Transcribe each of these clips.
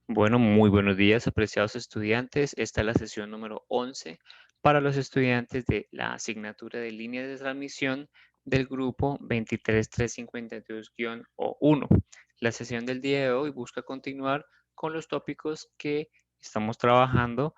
Bueno, muy buenos días, apreciados estudiantes. Esta es la sesión número 11 para los estudiantes de la asignatura de líneas de transmisión del grupo 23352-O1. La sesión del día de hoy busca continuar con los tópicos que estamos trabajando,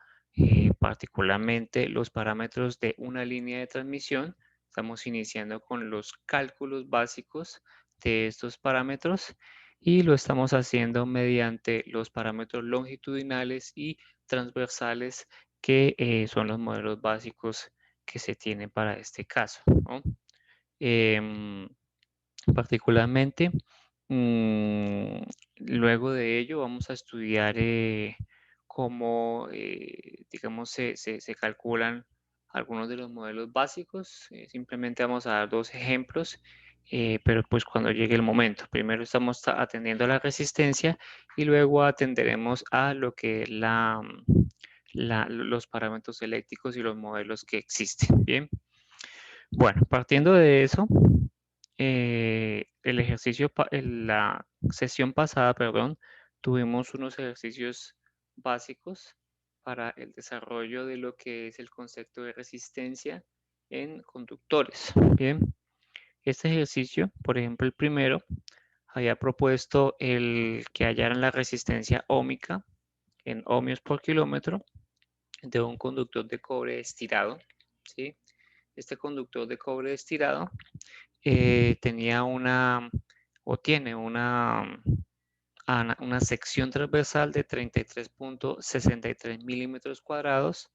particularmente los parámetros de una línea de transmisión. Estamos iniciando con los cálculos básicos de estos parámetros y lo estamos haciendo mediante los parámetros longitudinales y transversales que son los modelos básicos que se tienen para este caso, ¿no? Em, particularmente, mm, luego de ello vamos a estudiar cómo, digamos, se calculan algunos de los modelos básicos. Simplemente vamos a dar dos ejemplos, pero pues cuando llegue el momento. Primero estamos atendiendo a la resistencia y luego atenderemos a lo que es los parámetros eléctricos y los modelos que existen. Bien. Bueno, partiendo de eso, el ejercicio, en la sesión pasada, perdón, tuvimos unos ejercicios básicos para el desarrollo de lo que es el concepto de resistencia en conductores. Bien, este ejercicio, por ejemplo, el primero, había propuesto el que hallaran la resistencia óhmica en ohmios por kilómetro de un conductor de cobre estirado, ¿sí? Este conductor de cobre estirado tenía una o tiene una sección transversal de 33.63 milímetros cuadrados,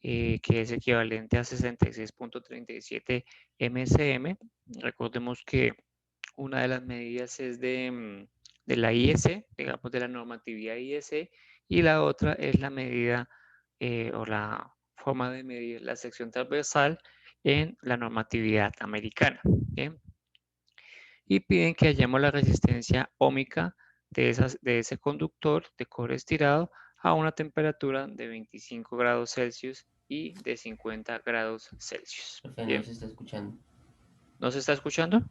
que es equivalente a 66.37 mcm. Recordemos que una de las medidas es de la IEC, digamos de la normatividad IEC, y la otra es la medida o la forma de medir la sección transversal en la normatividad americana. ¿Bien? Y piden que hallemos la resistencia óhmica de ese conductor de cobre estirado a una temperatura de 25 grados Celsius y de 50 grados Celsius. Profe, no Bien, se está escuchando. ¿no se está escuchando?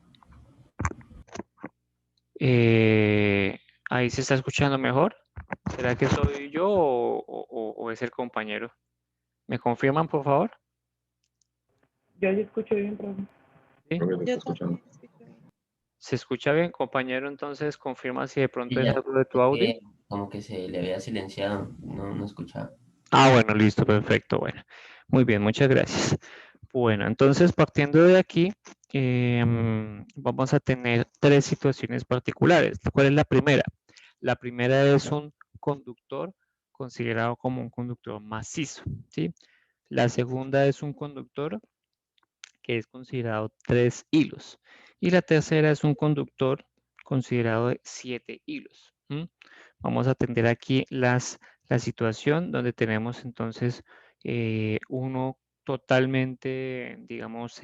Eh, ahí se está escuchando mejor. ¿Será que soy yo o es el compañero? ¿Me confirman, por favor? Yo sí escucho bien, profe. ¿Sí? Creo que te Yo está escuchando. también escucho bien. ¿Se escucha bien, compañero? Entonces confirma si de pronto Sí, es ya, algo de tu es audio. que como que se le había silenciado, no escuchaba. Ah, bueno, listo, perfecto. Bueno, muy bien, muchas gracias. Bueno, entonces partiendo de aquí, vamos a tener tres situaciones particulares. ¿Cuál es la primera? La primera es un conductor considerado como un conductor macizo, ¿sí? La segunda es un conductor que es considerado 3 hilos. Y la tercera es un conductor considerado de 7 hilos. Vamos a atender aquí la situación donde tenemos entonces uno totalmente, digamos,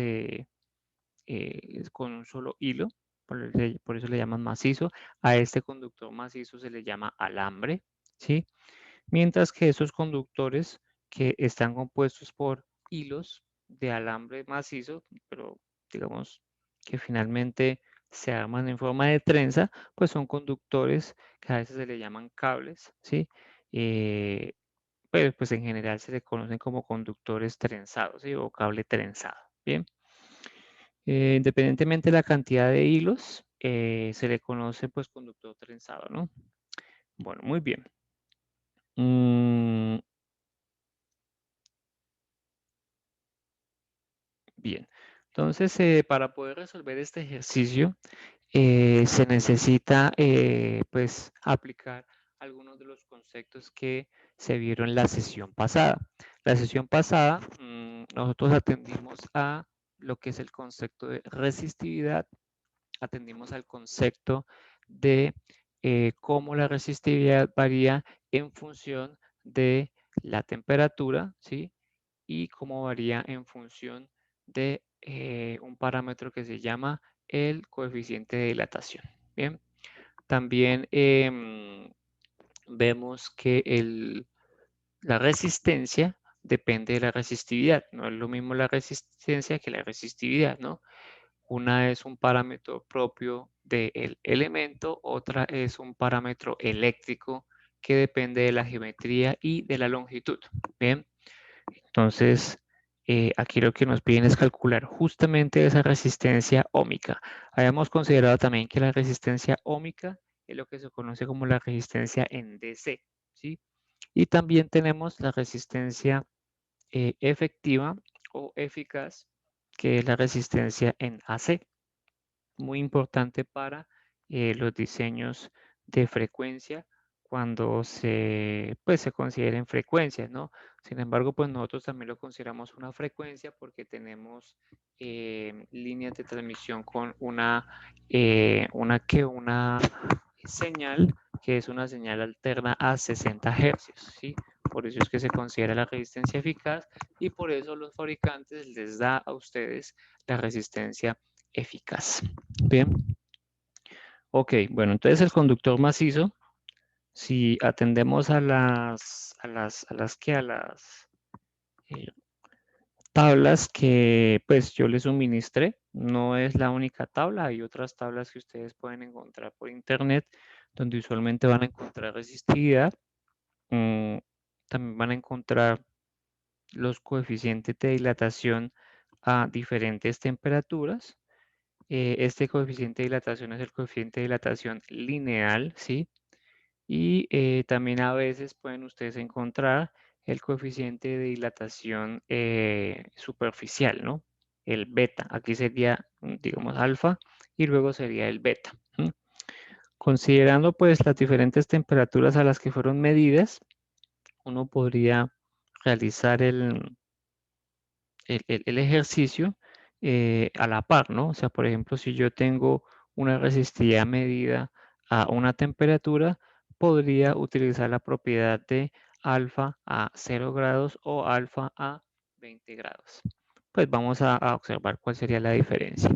con un solo hilo, por eso le llaman macizo. A este conductor macizo se le llama alambre, ¿sí? Mientras que esos conductores que están compuestos por hilos de alambre macizo, pero digamos que finalmente se arman en forma de trenza, pues son conductores que a veces se le llaman cables, ¿sí? Pero pues en general se le conocen como conductores trenzados, ¿sí? O cable trenzado, ¿bien? Independientemente de la cantidad de hilos, se le conoce pues conductor trenzado, ¿no? Bueno, muy bien. Mm, bien, entonces para poder resolver este ejercicio se necesita pues aplicar algunos de los conceptos que se vieron en la sesión pasada. La sesión pasada nosotros atendimos a lo que es el concepto de resistividad, atendimos al concepto de cómo la resistividad varía en función de la temperatura, ¿sí? Y cómo varía en función de un parámetro que se llama el coeficiente de dilatación. Bien, también vemos que la resistencia depende de la resistividad. No es lo mismo la resistencia que la resistividad, ¿no? Una es un parámetro propio del elemento, otra es un parámetro eléctrico que depende de la geometría y de la longitud. Bien, entonces aquí lo que nos piden es calcular justamente esa resistencia óhmica. Habíamos considerado también que la resistencia óhmica es lo que se conoce como la resistencia en DC, ¿sí? Y también tenemos la resistencia efectiva o eficaz, que es la resistencia en AC. Muy importante para los diseños de frecuencia cuando pues, se consideren frecuencias, ¿no? Sin embargo, pues nosotros también lo consideramos una frecuencia porque tenemos líneas de transmisión con una señal que es una señal alterna a 60 Hz, ¿sí? Por eso es que se considera la resistencia eficaz y por eso los fabricantes les da a ustedes la resistencia eficaz. Bien. Ok, bueno, entonces el conductor macizo, si atendemos a las tablas que pues yo les suministré, no es la única tabla, hay otras tablas que ustedes pueden encontrar por internet, donde usualmente van a encontrar resistividad, también van a encontrar los coeficientes de dilatación a diferentes temperaturas. Este coeficiente de dilatación es el coeficiente de dilatación lineal, ¿sí? Y también a veces pueden ustedes encontrar el coeficiente de dilatación superficial, ¿no? El beta. Aquí sería, digamos, alfa y luego sería el beta. Considerando pues las diferentes temperaturas a las que fueron medidas, uno podría realizar el ejercicio a la par, ¿no? O sea, por ejemplo, si yo tengo una resistividad medida a una temperatura, podría utilizar la propiedad de alfa a 0 grados o alfa a 20 grados. Pues vamos a observar cuál sería la diferencia.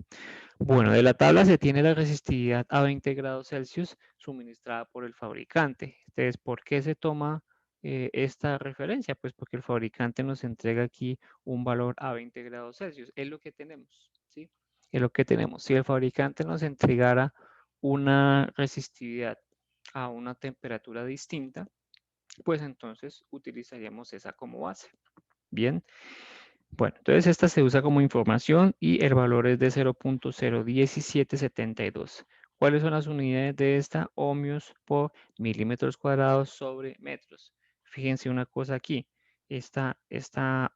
Bueno, de la tabla se tiene la resistividad a 20 grados Celsius suministrada por el fabricante. Entonces, ¿por qué se toma esta referencia? Pues porque el fabricante nos entrega aquí un valor a 20 grados Celsius. Es lo que tenemos, ¿sí? Es lo que tenemos. Si el fabricante nos entregara una resistividad a una temperatura distinta, pues entonces utilizaríamos esa como base. Bien. Bueno, entonces esta se usa como información y el valor es de 0.01772. ¿Cuáles son las unidades de esta? Ohmios por milímetros cuadrados sobre metros. Fíjense una cosa aquí. Esta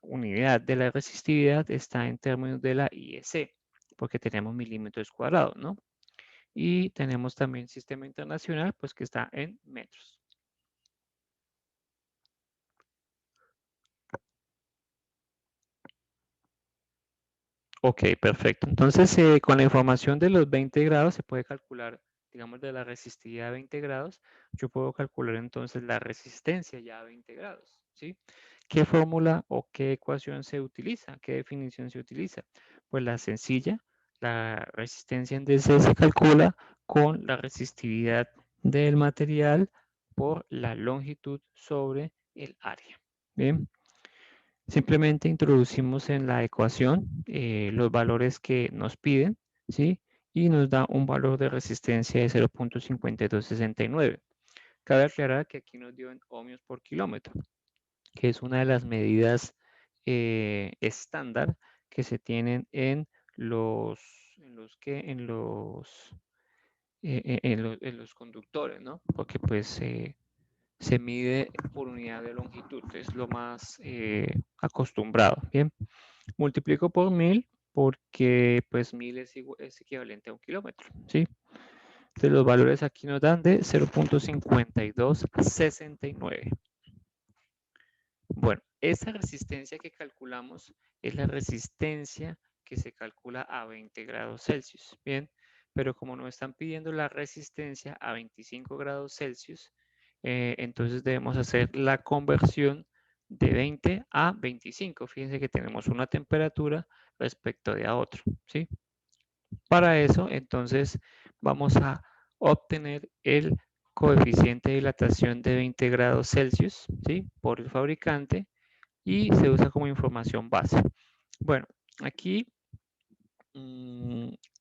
unidad de la resistividad está en términos de la IEC, porque tenemos milímetros cuadrados, ¿no? Y tenemos también sistema internacional, pues que está en metros. Ok, perfecto. Entonces, con la información de los 20 grados se puede calcular, digamos, de la resistividad a 20 grados, yo puedo calcular entonces la resistencia ya a 20 grados, ¿sí? ¿Qué fórmula o qué ecuación se utiliza? ¿Qué definición se utiliza? Pues la sencilla, la resistencia en DC se calcula con la resistividad del material por la longitud sobre el área. Bien. Simplemente introducimos en la ecuación los valores que nos piden, ¿sí? Y nos da un valor de resistencia de 0.5269. Cabe aclarar que aquí nos dio en ohmios por kilómetro, que es una de las medidas estándar que se tienen en los conductores, ¿no? Porque pues se mide por unidad de longitud, es lo más acostumbrado, ¿bien? Multiplico por 1000 porque pues 1000 es equivalente a un kilómetro, ¿sí? Entonces los valores aquí nos dan de 0.5269. Bueno, esa resistencia que calculamos es la resistencia que se calcula a 20 grados Celsius, ¿bien? Pero como nos están pidiendo la resistencia a 25 grados Celsius, entonces debemos hacer la conversión de 20 a 25. Fíjense que tenemos una temperatura respecto de a otro, ¿sí? Para eso, entonces, vamos a obtener el coeficiente de dilatación de 20 grados Celsius, ¿sí? Por el fabricante y se usa como información base. Bueno, aquí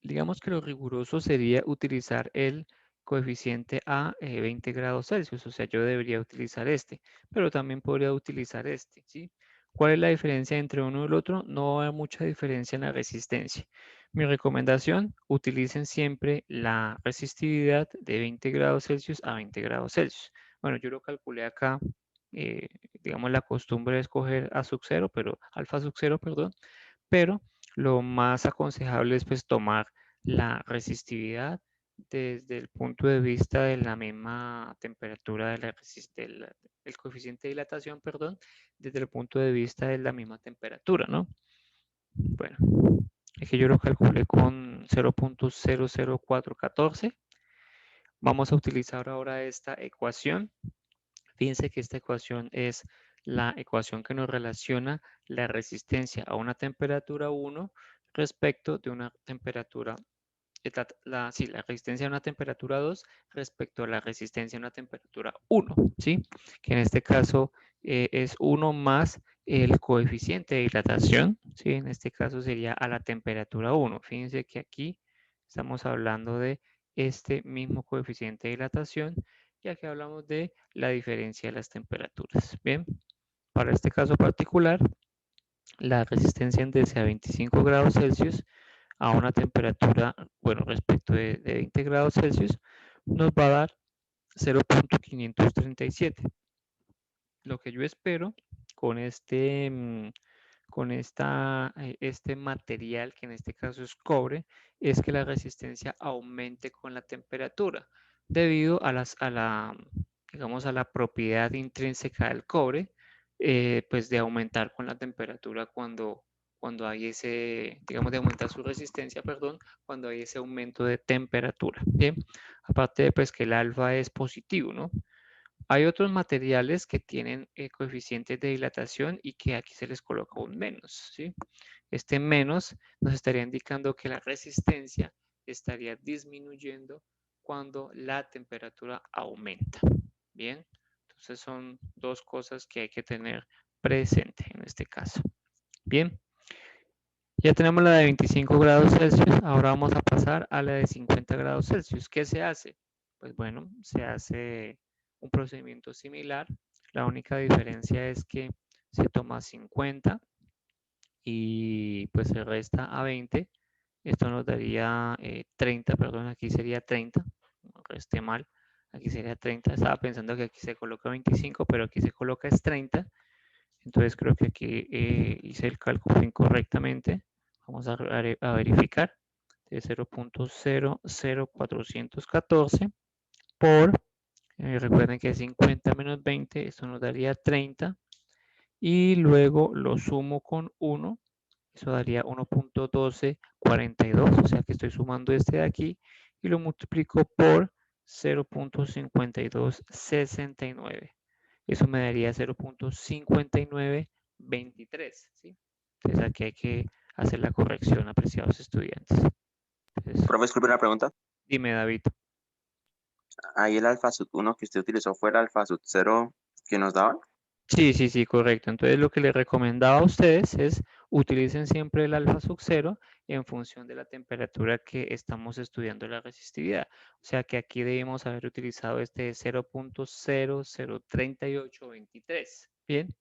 digamos que lo riguroso sería utilizar el coeficiente a 20 grados Celsius, o sea, yo debería utilizar este, pero también podría utilizar este, ¿sí? ¿Cuál es la diferencia entre uno y el otro? No va a haber mucha diferencia en la resistencia. Mi recomendación, utilicen siempre la resistividad de 20 grados Celsius a 20 grados Celsius. Bueno, yo lo calculé acá, digamos la costumbre es coger a sub 0, pero alfa sub 0, perdón, pero lo más aconsejable es pues tomar la resistividad desde el punto de vista de la misma temperatura de el coeficiente de dilatación, perdón, desde el punto de vista de la misma temperatura, ¿no? Bueno, es que yo lo calculé con 0.00414. Vamos a utilizar ahora esta ecuación. Fíjense que esta ecuación es la ecuación que nos relaciona la resistencia a una temperatura 1 respecto de una temperatura, la resistencia a una temperatura 2 respecto a la resistencia a una temperatura 1, ¿sí? Que en este caso es 1 más el coeficiente de dilatación, ¿sí? En este caso sería a la temperatura 1. Fíjense que aquí estamos hablando de este mismo coeficiente de dilatación, ya que hablamos de la diferencia de las temperaturas. Bien, para este caso particular, la resistencia en DC a 25 grados Celsius a una temperatura, bueno, respecto de 20 grados Celsius, nos va a dar 0.537. Lo que yo espero con este, este material, que en este caso es cobre, es que la resistencia aumente con la temperatura, debido a digamos, a la propiedad intrínseca del cobre, pues de aumentar con la temperatura cuando hay ese, digamos, de aumentar su resistencia, perdón, cuando hay ese aumento de temperatura. Bien, aparte de pues que el alfa es positivo, ¿no? Hay otros materiales que tienen coeficientes de dilatación y que aquí se les coloca un menos, ¿sí? Este menos nos estaría indicando que la resistencia estaría disminuyendo cuando la temperatura aumenta. Bien, entonces son dos cosas que hay que tener presente en este caso. Bien, ya tenemos la de 25 grados Celsius, ahora vamos a pasar a la de 50 grados Celsius. ¿Qué se hace? Pues bueno, se hace un procedimiento similar. La única diferencia es que se toma 50 y pues se resta a 20. Esto nos daría 30, perdón, aquí sería 30. Resté mal, aquí sería 30. Estaba pensando que aquí se coloca 25, pero aquí se coloca es 30. Entonces creo que aquí hice el cálculo incorrectamente. Vamos a verificar. De 0.00414 por, recuerden que 50 menos 20, esto nos daría 30. Y luego lo sumo con 1, eso daría 1.1242, o sea que estoy sumando este de aquí y lo multiplico por 0.5269. Eso me daría 0.5923, ¿sí? Entonces aquí hay que hacer la corrección, apreciados estudiantes. Entonces, Profe, disculpe una pregunta. dime, David. Ahí el alfa sub 1 que usted utilizó fue el alfa sub 0 que nos daban. Sí, correcto. Entonces lo que les recomendaba a ustedes es utilicen siempre el alfa sub 0 en función de la temperatura que estamos estudiando la resistividad. O sea que aquí debemos haber utilizado este 0.003823. Bien.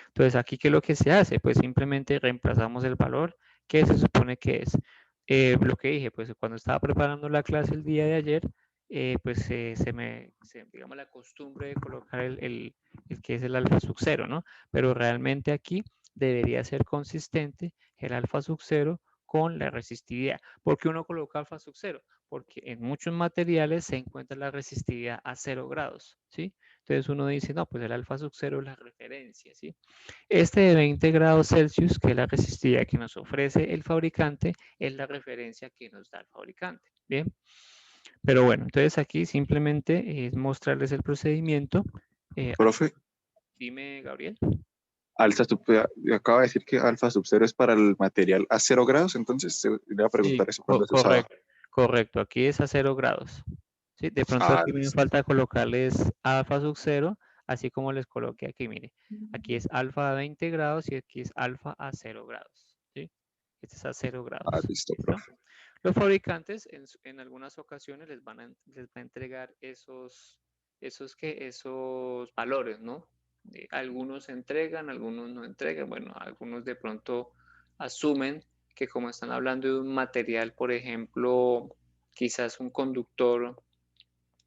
Entonces aquí, ¿qué es lo que se hace? Pues simplemente reemplazamos el valor que se supone que es. Lo que dije, pues cuando estaba preparando la clase el día de ayer, pues digamos, la costumbre de colocar el que es el alfa sub 0, ¿no? Pero realmente aquí debería ser consistente el alfa sub 0 con la resistividad. ¿Por qué uno coloca alfa sub 0? Porque en muchos materiales se encuentra la resistividad a 0 grados, ¿sí? Entonces uno dice, no, pues el alfa sub 0 es la referencia, ¿sí? Este de 20 grados Celsius, que es la resistividad que nos ofrece el fabricante, es la referencia que nos da el fabricante, ¿bien? Pero bueno, entonces aquí simplemente es mostrarles el procedimiento. Profe, Dime, Gabriel. Acaba de decir que alfa sub 0 es para el material a 0 grados, entonces le voy a preguntar Sí, eso cuando se usaba. correcto, aquí es a 0 grados. ¿Sí? De pronto aquí me Listo. falta colocarles alfa sub 0, así como les coloqué aquí, mire. Aquí es alfa a 20 grados y aquí es alfa a 0 grados. ¿Sí? Este es a 0 grados. Listo, ¿Listo? profe. Los fabricantes en algunas ocasiones les va a entregar esos valores, ¿no? Algunos entregan, algunos no entregan. Bueno, algunos de pronto asumen que como están hablando de un material, por ejemplo, quizás un conductor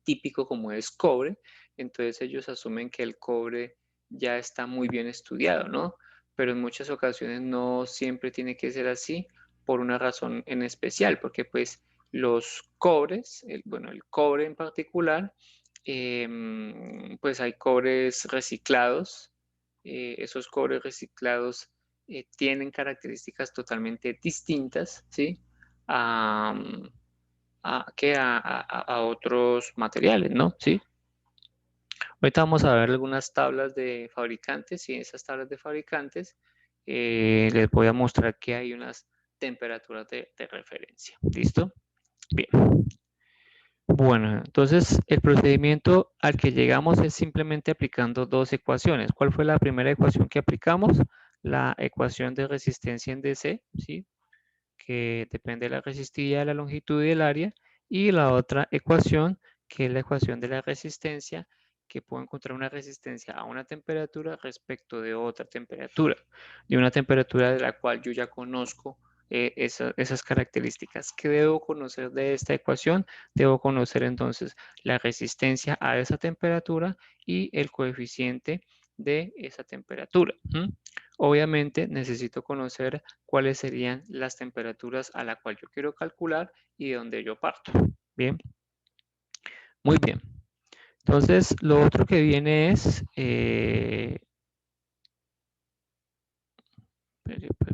típico como es cobre, entonces ellos asumen que el cobre ya está muy bien estudiado, ¿no? Pero en muchas ocasiones no siempre tiene que ser así por una razón en especial, porque pues los cobres, bueno, el cobre en particular, pues hay cobres reciclados. Esos cobres reciclados tienen características totalmente distintas, ¿sí? A, a otros materiales, ¿no? ¿Sí? Ahorita vamos a ver algunas tablas de fabricantes y en esas tablas de fabricantes les voy a mostrar que hay unas temperaturas de referencia. ¿Listo? Bien. Bueno, entonces el procedimiento al que llegamos es simplemente aplicando dos ecuaciones. ¿Cuál fue la primera ecuación que aplicamos? La ecuación de resistencia en DC, ¿sí? Que depende de la resistividad, la longitud y el área, y la otra ecuación, que es la ecuación de la resistencia, que puedo encontrar una resistencia a una temperatura respecto de otra temperatura, de una temperatura de la cual yo ya conozco esas características. ¿Qué debo conocer de esta ecuación? Debo conocer entonces la resistencia a esa temperatura y el coeficiente de esa temperatura. Obviamente necesito conocer cuáles serían las temperaturas a la cual yo quiero calcular y de donde yo parto. Bien, muy bien. Entonces, lo otro que viene es,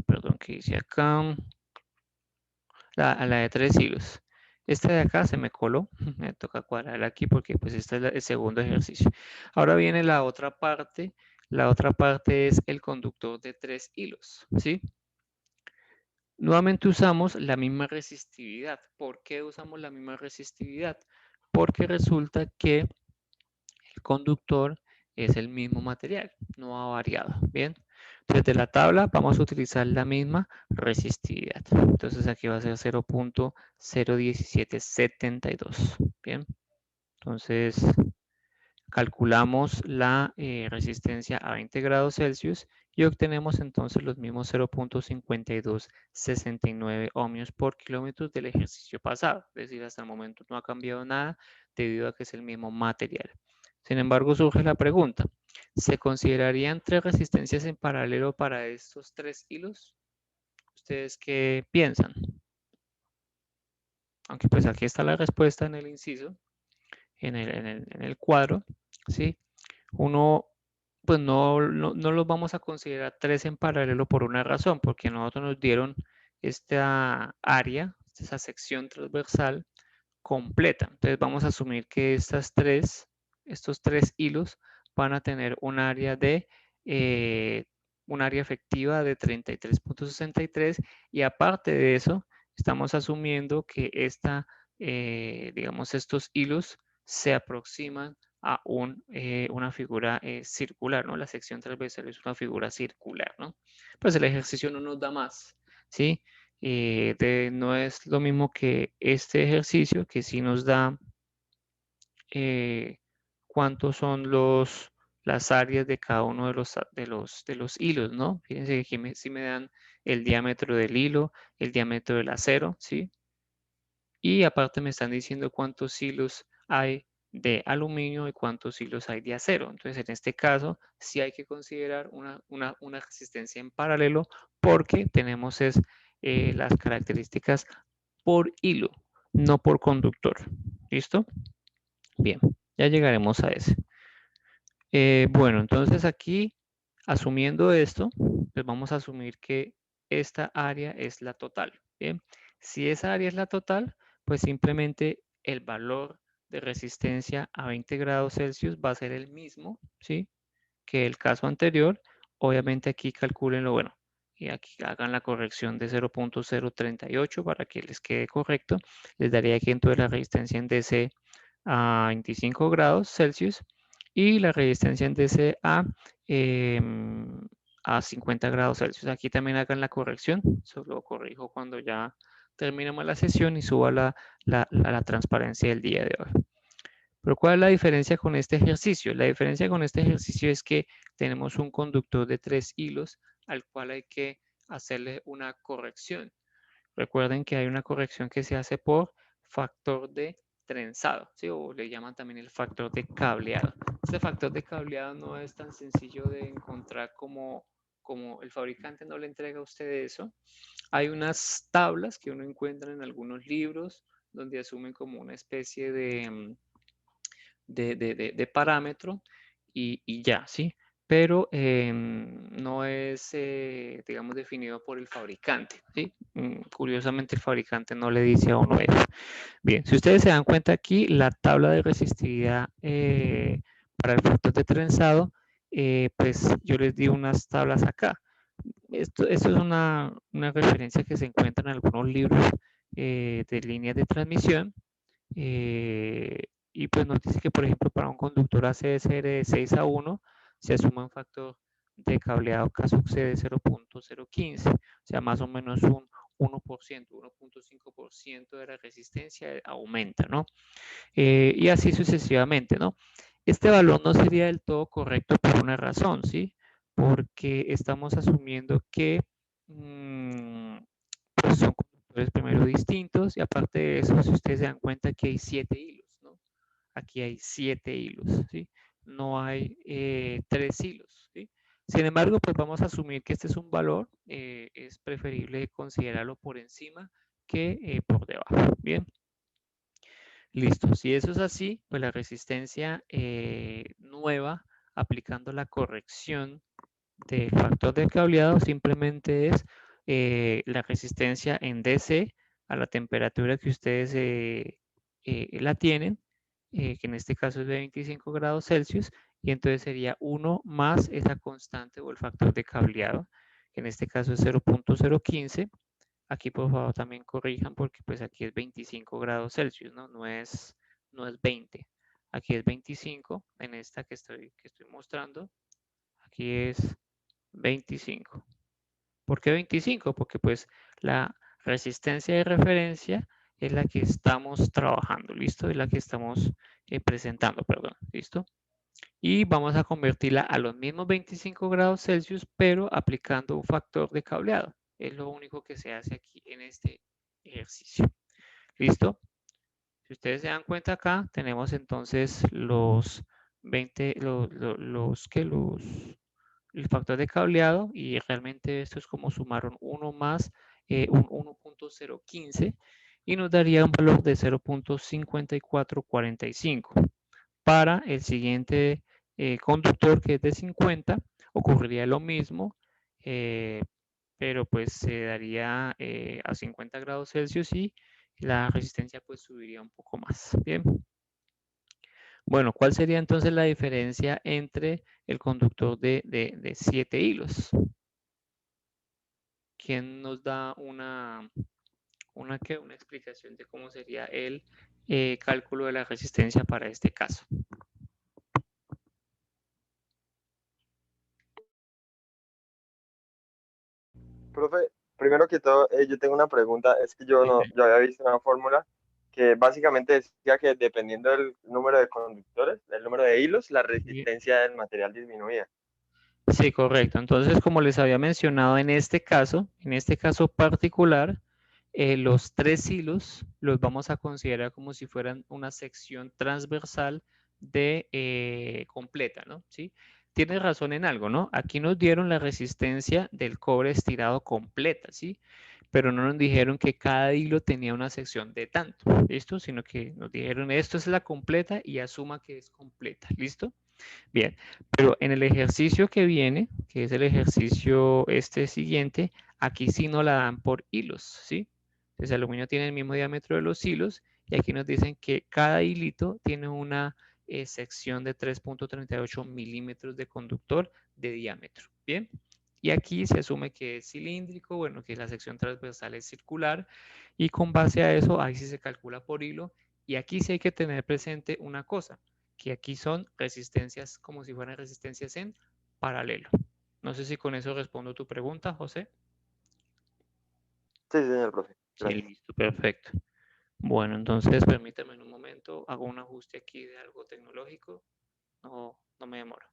perdón, ¿qué hice acá? La de 3 hilos. Esta de acá se me coló, me toca cuadrar aquí porque pues este es el segundo ejercicio. Ahora viene la otra parte es el conductor de 3 hilos, ¿sí? Nuevamente usamos la misma resistividad. ¿Por qué usamos la misma resistividad? Porque resulta que el conductor es el mismo material, no ha variado. Bien, entonces de la tabla vamos a utilizar la misma resistividad. Entonces aquí va a ser 0.01772. Bien, entonces calculamos la resistencia a 20 grados Celsius y obtenemos entonces los mismos 0.5269 ohmios por kilómetro del ejercicio pasado. Es decir, hasta el momento no ha cambiado nada debido a que es el mismo material. Sin embargo, surge la pregunta, ¿se considerarían 3 resistencias en paralelo para estos 3 hilos? ¿Ustedes qué piensan? Aunque pues aquí está la respuesta en el inciso, en el cuadro, ¿sí? Uno, pues no los vamos a considerar 3 en paralelo por una razón, porque nosotros nos dieron esta área, esa sección transversal completa. Entonces vamos a asumir que estos 3 hilos van a tener un área efectiva de 33.63 y aparte de eso, estamos asumiendo que digamos, estos hilos se aproximan a una figura circular, ¿no? La sección transversal es una figura circular, ¿no? Pues el ejercicio no nos da más, ¿sí? No es lo mismo que este ejercicio, que sí nos da cuántos son las áreas de cada uno de los hilos, ¿no? Fíjense que aquí sí me dan el diámetro del hilo, el diámetro del acero, ¿sí? Y aparte me están diciendo cuántos hilos hay de aluminio y cuántos hilos hay de acero. Entonces, en este caso, sí hay que considerar una resistencia en paralelo porque tenemos las características por hilo, no por conductor. ¿Listo? Bien, ya llegaremos a ese. Bueno, entonces aquí, asumiendo esto, pues vamos a asumir que esta área es la total. Bien, si esa área es la total, pues simplemente el valor de resistencia a 20 grados Celsius va a ser el mismo, ¿sí? Que el caso anterior. Obviamente aquí calculenlo, bueno, y aquí hagan la corrección de 0.038 para que les quede correcto. Les daría aquí entonces la resistencia en DC a 25 grados Celsius y la resistencia en DC a 50 grados Celsius. Aquí también hagan la corrección, solo corrijo cuando ya terminemos la sesión y suba la transparencia del día de hoy. Pero ¿cuál es la diferencia con este ejercicio? La diferencia con este ejercicio es que tenemos un conductor de 3 hilos al cual hay que hacerle una corrección. Recuerden que hay una corrección que se hace por factor de trenzado, ¿sí? O le llaman también el factor de cableado. Este factor de cableado no es tan sencillo de encontrar como el fabricante no le entrega a usted eso. Hay unas tablas que uno encuentra en algunos libros donde asumen como una especie de parámetro y ya, ¿sí? Pero no es, digamos, definido por el fabricante, ¿sí? Curiosamente el fabricante no le dice a uno eso. Bien, si ustedes se dan cuenta aquí, la tabla de resistividad para el factor de trenzado, pues yo les di unas tablas acá. Esto es una referencia que se encuentra en algunos libros de líneas de transmisión. Y pues nos dice que, por ejemplo, para un conductor ACSR de 6:1 se asume un factor de cableado caso C de 0.015, o sea, más o menos un 1%, 1.5% de la resistencia aumenta, ¿no? Y así sucesivamente, ¿no? Este valor no sería del todo correcto por una razón, ¿sí? Porque estamos asumiendo que pues son conductores primero distintos y aparte de eso, si ustedes se dan cuenta que hay 7 hilos, ¿no? Aquí hay 7 hilos, ¿sí? No hay 3 hilos, ¿sí? Sin embargo, pues vamos a asumir que este es un valor, es preferible considerarlo por encima que por debajo, ¿bien? Listo, si eso es así, pues la resistencia nueva, aplicando la corrección del factor de cableado, simplemente es la resistencia en DC a la temperatura que ustedes la tienen, que en este caso es de 25 grados Celsius, y entonces sería 1 más esa constante o el factor de cableado, que en este caso es 0.015. Aquí por favor también corrijan porque pues aquí es 25 grados Celsius, ¿no? No es 20. Aquí es 25 en esta que estoy mostrando. Aquí es 25. ¿Por qué 25? Porque pues la resistencia de referencia es la que estamos trabajando, ¿listo? Es la que estamos presentando, perdón, ¿listo? Y vamos a convertirla a los mismos 25 grados Celsius, pero aplicando un factor de cableado. Es lo único que se hace aquí en este ejercicio. ¿Listo? Si ustedes se dan cuenta acá, tenemos entonces los 20, el factor de cableado y realmente esto es como sumar un 1 más un 1.015 y nos daría un valor de 0.5445. Para el siguiente conductor que es de 50 ocurriría lo mismo, pero pues se daría a 50 grados Celsius y la resistencia pues subiría un poco más. Bien. Bueno, ¿cuál sería entonces la diferencia entre el conductor de 7 hilos? ¿Quién nos da una explicación de cómo sería el cálculo de la resistencia para este caso? Profe, primero que todo, yo tengo una pregunta. Es que yo había visto una fórmula que básicamente decía que dependiendo del número de conductores, del número de hilos, la resistencia del material disminuía. Sí, correcto. Entonces, como les había mencionado en este caso particular, los 3 hilos los vamos a considerar como si fueran una sección transversal de completa, ¿no? ¿Sí? Tienes razón en algo, ¿no? Aquí nos dieron la resistencia del cobre estirado completa, ¿sí? Pero no nos dijeron que cada hilo tenía una sección de tanto, ¿listo? Sino que nos dijeron esto es la completa y asuma que es completa, ¿listo? Bien, pero en el ejercicio que viene, que es el ejercicio este siguiente, aquí sí no la dan por hilos, ¿sí? Entonces el aluminio tiene el mismo diámetro de los hilos y aquí nos dicen que cada hilito tiene una sección de 3.38 milímetros de conductor de diámetro, ¿bien? Y aquí se asume que es cilíndrico, bueno, que la sección transversal es circular y con base a eso, ahí sí se calcula por hilo y aquí sí hay que tener presente una cosa, que aquí son resistencias como si fueran resistencias en paralelo. No sé si con eso respondo tu pregunta, José. Sí, señor profe. Sí, Gracias. listo, perfecto. Bueno, entonces permítame en un momento, hago un ajuste aquí de algo tecnológico. No me demoro.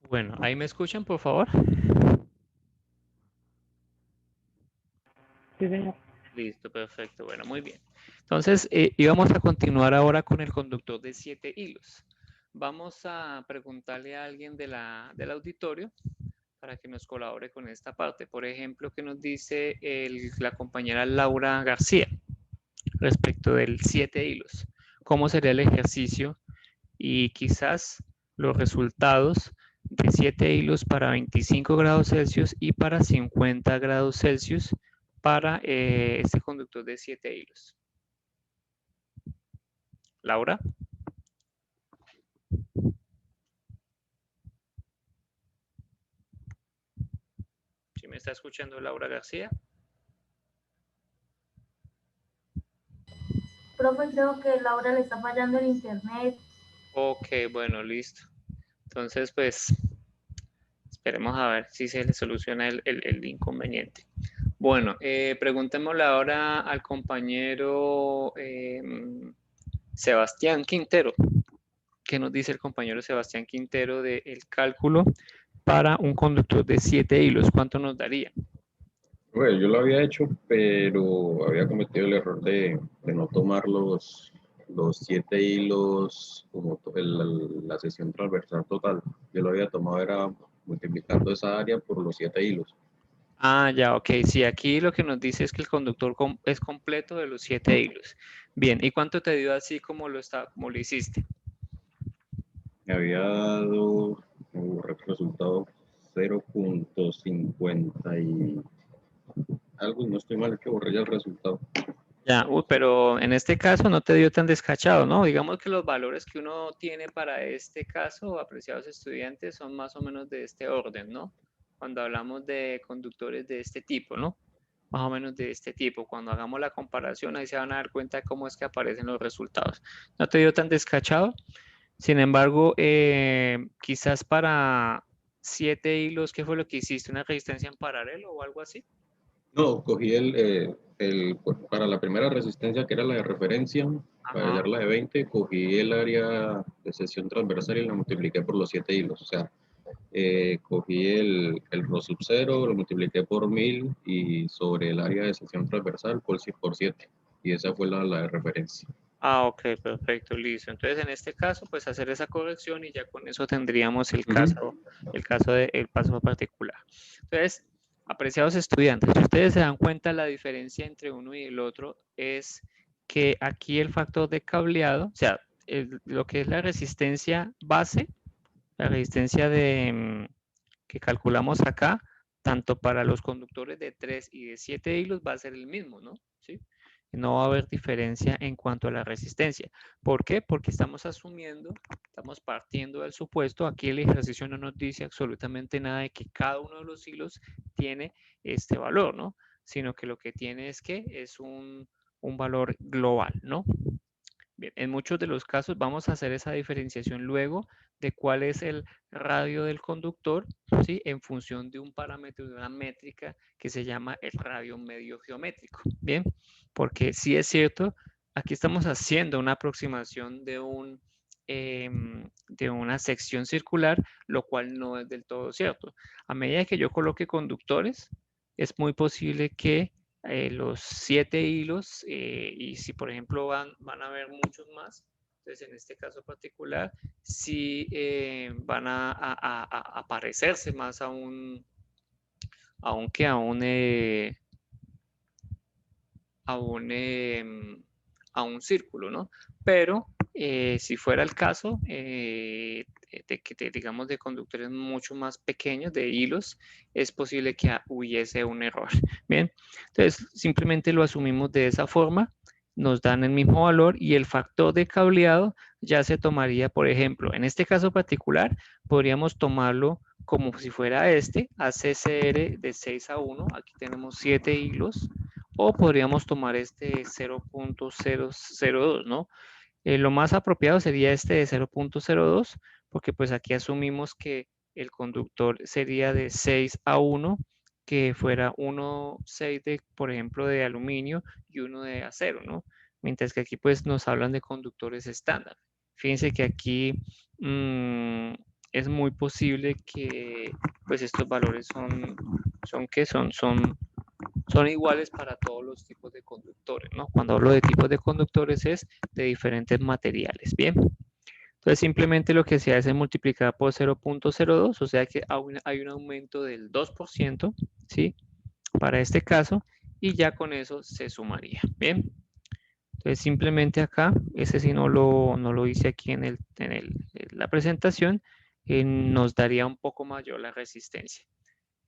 Bueno, ¿ahí me escuchan, por favor? Sí, señor. Listo, perfecto. Bueno, muy bien. Entonces, íbamos a continuar ahora con el conductor de 7 hilos. Vamos a preguntarle a alguien del auditorio para que nos colabore con esta parte. Por ejemplo, ¿qué nos dice la compañera Laura García respecto del 7 hilos? ¿Cómo sería el ejercicio y quizás los resultados de 7 hilos para 25 grados Celsius y para 50 grados Celsius para este conductor de 7 hilos? Laura. ¿Sí me está escuchando Laura García? Profe, creo que Laura le está fallando el internet. Ok, bueno, listo. Entonces, pues, esperemos a ver si se le soluciona el inconveniente. Bueno, preguntémosle ahora al compañero Sebastián Quintero. ¿Qué nos dice el compañero Sebastián Quintero del cálculo para un conductor de 7 hilos? ¿Cuánto nos daría? Bueno, yo lo había hecho, pero había cometido el error de no tomar los 7 hilos como la sesión transversal total. Yo lo había tomado era multiplicando esa área por los 7 hilos. Ah, ya, ok. Sí, aquí lo que nos dice es que el conductor es completo de los 7 hilos. Bien, ¿y cuánto te dio así como lo hiciste? Me había dado un resultado 0.50 y algo, no estoy mal, es que borré ya el resultado. Ya, pero en este caso no te dio tan descachado, ¿no? Digamos que los valores que uno tiene para este caso, apreciados estudiantes, son más o menos de este orden, ¿no? Cuando hablamos de conductores de este tipo, ¿no? Más o menos de este tipo. Cuando hagamos la comparación, ahí se van a dar cuenta de cómo es que aparecen los resultados. No te dio tan descachado. Sin embargo, quizás para 7 hilos, ¿qué fue lo que hiciste? ¿Una resistencia en paralelo o algo así? No, cogí para la primera resistencia, que era la de referencia, para Ajá. hallar la de 20, cogí el área de sección transversal y la multipliqué por los 7 hilos. O sea, cogí el rho sub 0, lo multipliqué por 1000 y sobre el área de sección transversal por 7. Y esa fue la de referencia. Ah, ok, perfecto, listo. Entonces, en este caso, pues hacer esa corrección y ya con eso tendríamos el Ujú. caso, el paso particular. Entonces, Apreciados estudiantes, si ustedes se dan cuenta, la diferencia entre uno y el otro es que aquí el factor de cableado, o sea, lo que es la resistencia base, la resistencia que calculamos acá, tanto para los conductores de 3 y de 7 hilos va a ser el mismo, ¿no? ¿Sí? No va a haber diferencia en cuanto a la resistencia. ¿Por qué? Porque estamos asumiendo, estamos partiendo del supuesto, aquí el ejercicio no nos dice absolutamente nada de que cada uno de los hilos tiene este valor, ¿no? Sino que lo que tiene es que es un valor global, ¿no? Bien, en muchos de los casos vamos a hacer esa diferenciación luego de cuál es el radio del conductor, ¿sí? En función de un parámetro, de una métrica que se llama el radio medio geométrico. Bien, porque sí es cierto, aquí estamos haciendo una aproximación de una sección circular, lo cual no es del todo cierto. A medida que yo coloque conductores, es muy posible que los 7 hilos, y si por ejemplo van a haber muchos más, entonces en este caso particular, sí van a parecerse más a un círculo, ¿no? Pero si fuera el caso digamos, de conductores mucho más pequeños, de hilos, es posible que hubiese un error. Bien, entonces simplemente lo asumimos de esa forma, nos dan el mismo valor y el factor de cableado ya se tomaría, por ejemplo, en este caso particular, podríamos tomarlo como si fuera ACCR de 6 a 1, aquí tenemos 7 hilos, o podríamos tomar este 0.002, ¿no? Lo más apropiado sería este de 0.02, porque pues aquí asumimos que el conductor sería de 6 a 1, que fuera 6 de, por ejemplo, de aluminio y uno de acero, ¿no? Mientras que aquí pues nos hablan de conductores estándar. Fíjense que aquí es muy posible que pues estos valores son iguales para todos los tipos de conductores, ¿no? Cuando hablo de tipos de conductores es de diferentes materiales, ¿bien? Entonces simplemente lo que se hace es multiplicar por 0.02, o sea que hay un aumento del 2%, ¿sí? Para este caso, y ya con eso se sumaría, ¿bien? Entonces simplemente acá, ese sí no lo hice aquí en la presentación, nos daría un poco mayor la resistencia.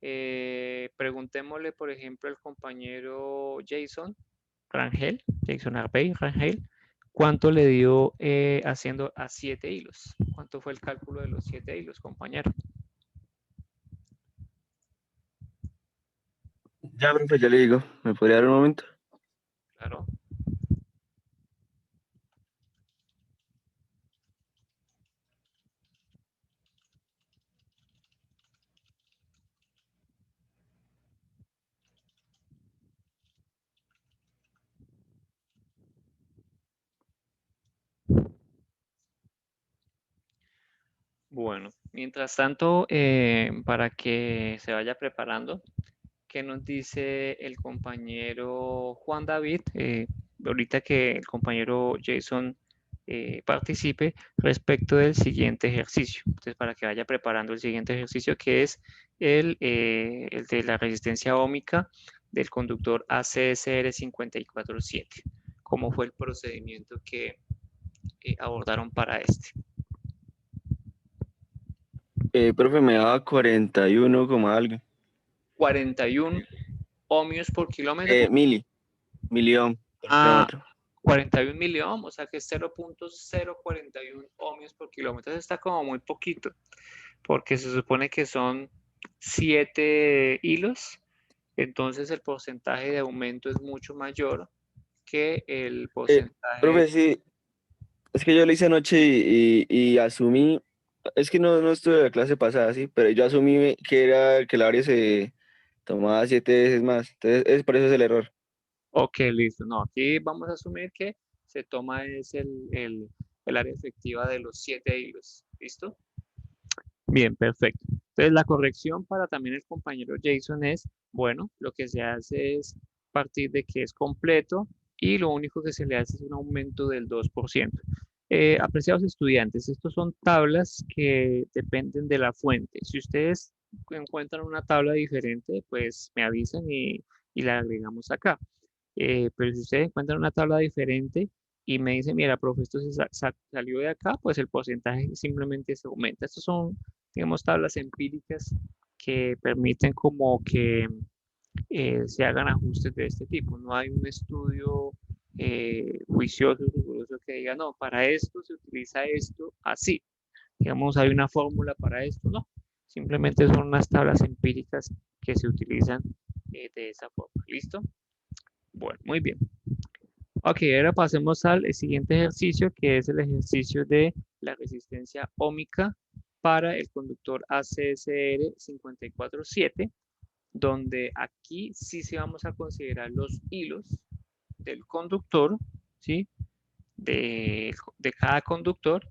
Preguntémosle, por ejemplo, al compañero Jason Arbey Rangel, ¿cuánto le dio haciendo a 7 hilos? ¿Cuánto fue el cálculo de los 7 hilos, compañero? Ya, profe, ya le digo. ¿Me podría dar un momento? Claro. Bueno, mientras tanto, para que se vaya preparando, ¿qué nos dice el compañero Juan David? Ahorita que el compañero Jason participe respecto del siguiente ejercicio. Entonces, para que vaya preparando el siguiente ejercicio, que es el de la resistencia óhmica del conductor ACSR 547. ¿Cómo fue el procedimiento que abordaron para este? Profe, me daba 41 como algo. 41 ohmios por kilómetro. Miliohm por kilómetro. 41 miliohm, o sea que es 0.041 ohmios por kilómetro. Eso está como muy poquito, porque se supone que son 7 hilos, entonces el porcentaje de aumento es mucho mayor que el porcentaje. Profe, sí, es que yo lo hice anoche y asumí, es que no estuve en la clase pasada, sí, pero yo asumí que la área se tomaba 7 veces más, entonces por eso es el error. Ok, listo. No, aquí vamos a asumir que se toma el área efectiva de los 7 hilos. ¿Listo? Bien, perfecto. Entonces, la corrección para también el compañero Jason es, bueno, lo que se hace es partir de que es completo y lo único que se le hace es un aumento del 2%. Apreciados estudiantes, estos son tablas que dependen de la fuente. Si ustedes encuentran una tabla diferente, pues me avisan y la agregamos acá. Pero si ustedes encuentran una tabla diferente y me dicen, mira, profe, esto salió de acá, pues el porcentaje simplemente se aumenta. Estas son, digamos, tablas empíricas que permiten como que se hagan ajustes de este tipo. No hay un estudio juicioso, riguroso que diga, no, para esto se utiliza esto así. Digamos, hay una fórmula para esto, no. Simplemente son unas tablas empíricas que se utilizan de esa forma. ¿Listo? Bueno, muy bien. Ok, ahora pasemos al siguiente ejercicio, que es el ejercicio de la resistencia óhmica para el conductor ACSR 547, donde aquí sí se vamos a considerar los hilos del conductor, ¿sí? De cada conductor,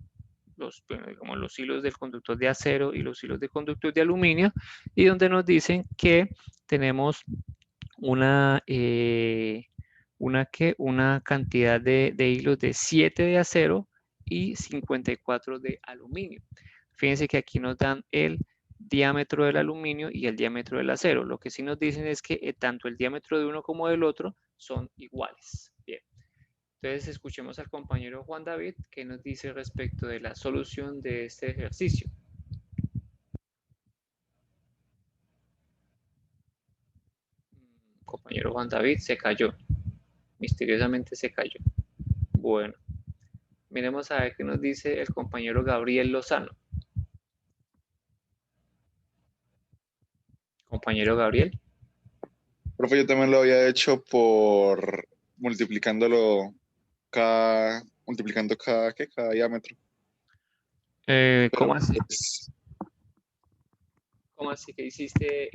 como los hilos del conductor de acero y los hilos del conductor de aluminio, y donde nos dicen que tenemos una cantidad de hilos de 7 de acero y 54 de aluminio. Fíjense que aquí nos dan el diámetro del aluminio y el diámetro del acero. Lo que sí nos dicen es que tanto el diámetro de uno como del otro son iguales. Bien. Entonces escuchemos al compañero Juan David que nos dice respecto de la solución de este ejercicio. Compañero Juan David se cayó. Misteriosamente se cayó. Bueno, miremos a ver qué nos dice el compañero Gabriel Lozano. Compañero Gabriel. Profe, yo también lo había hecho por multiplicando cada diámetro. ¿Cómo así? Pues, ¿Cómo así? ¿Qué hiciste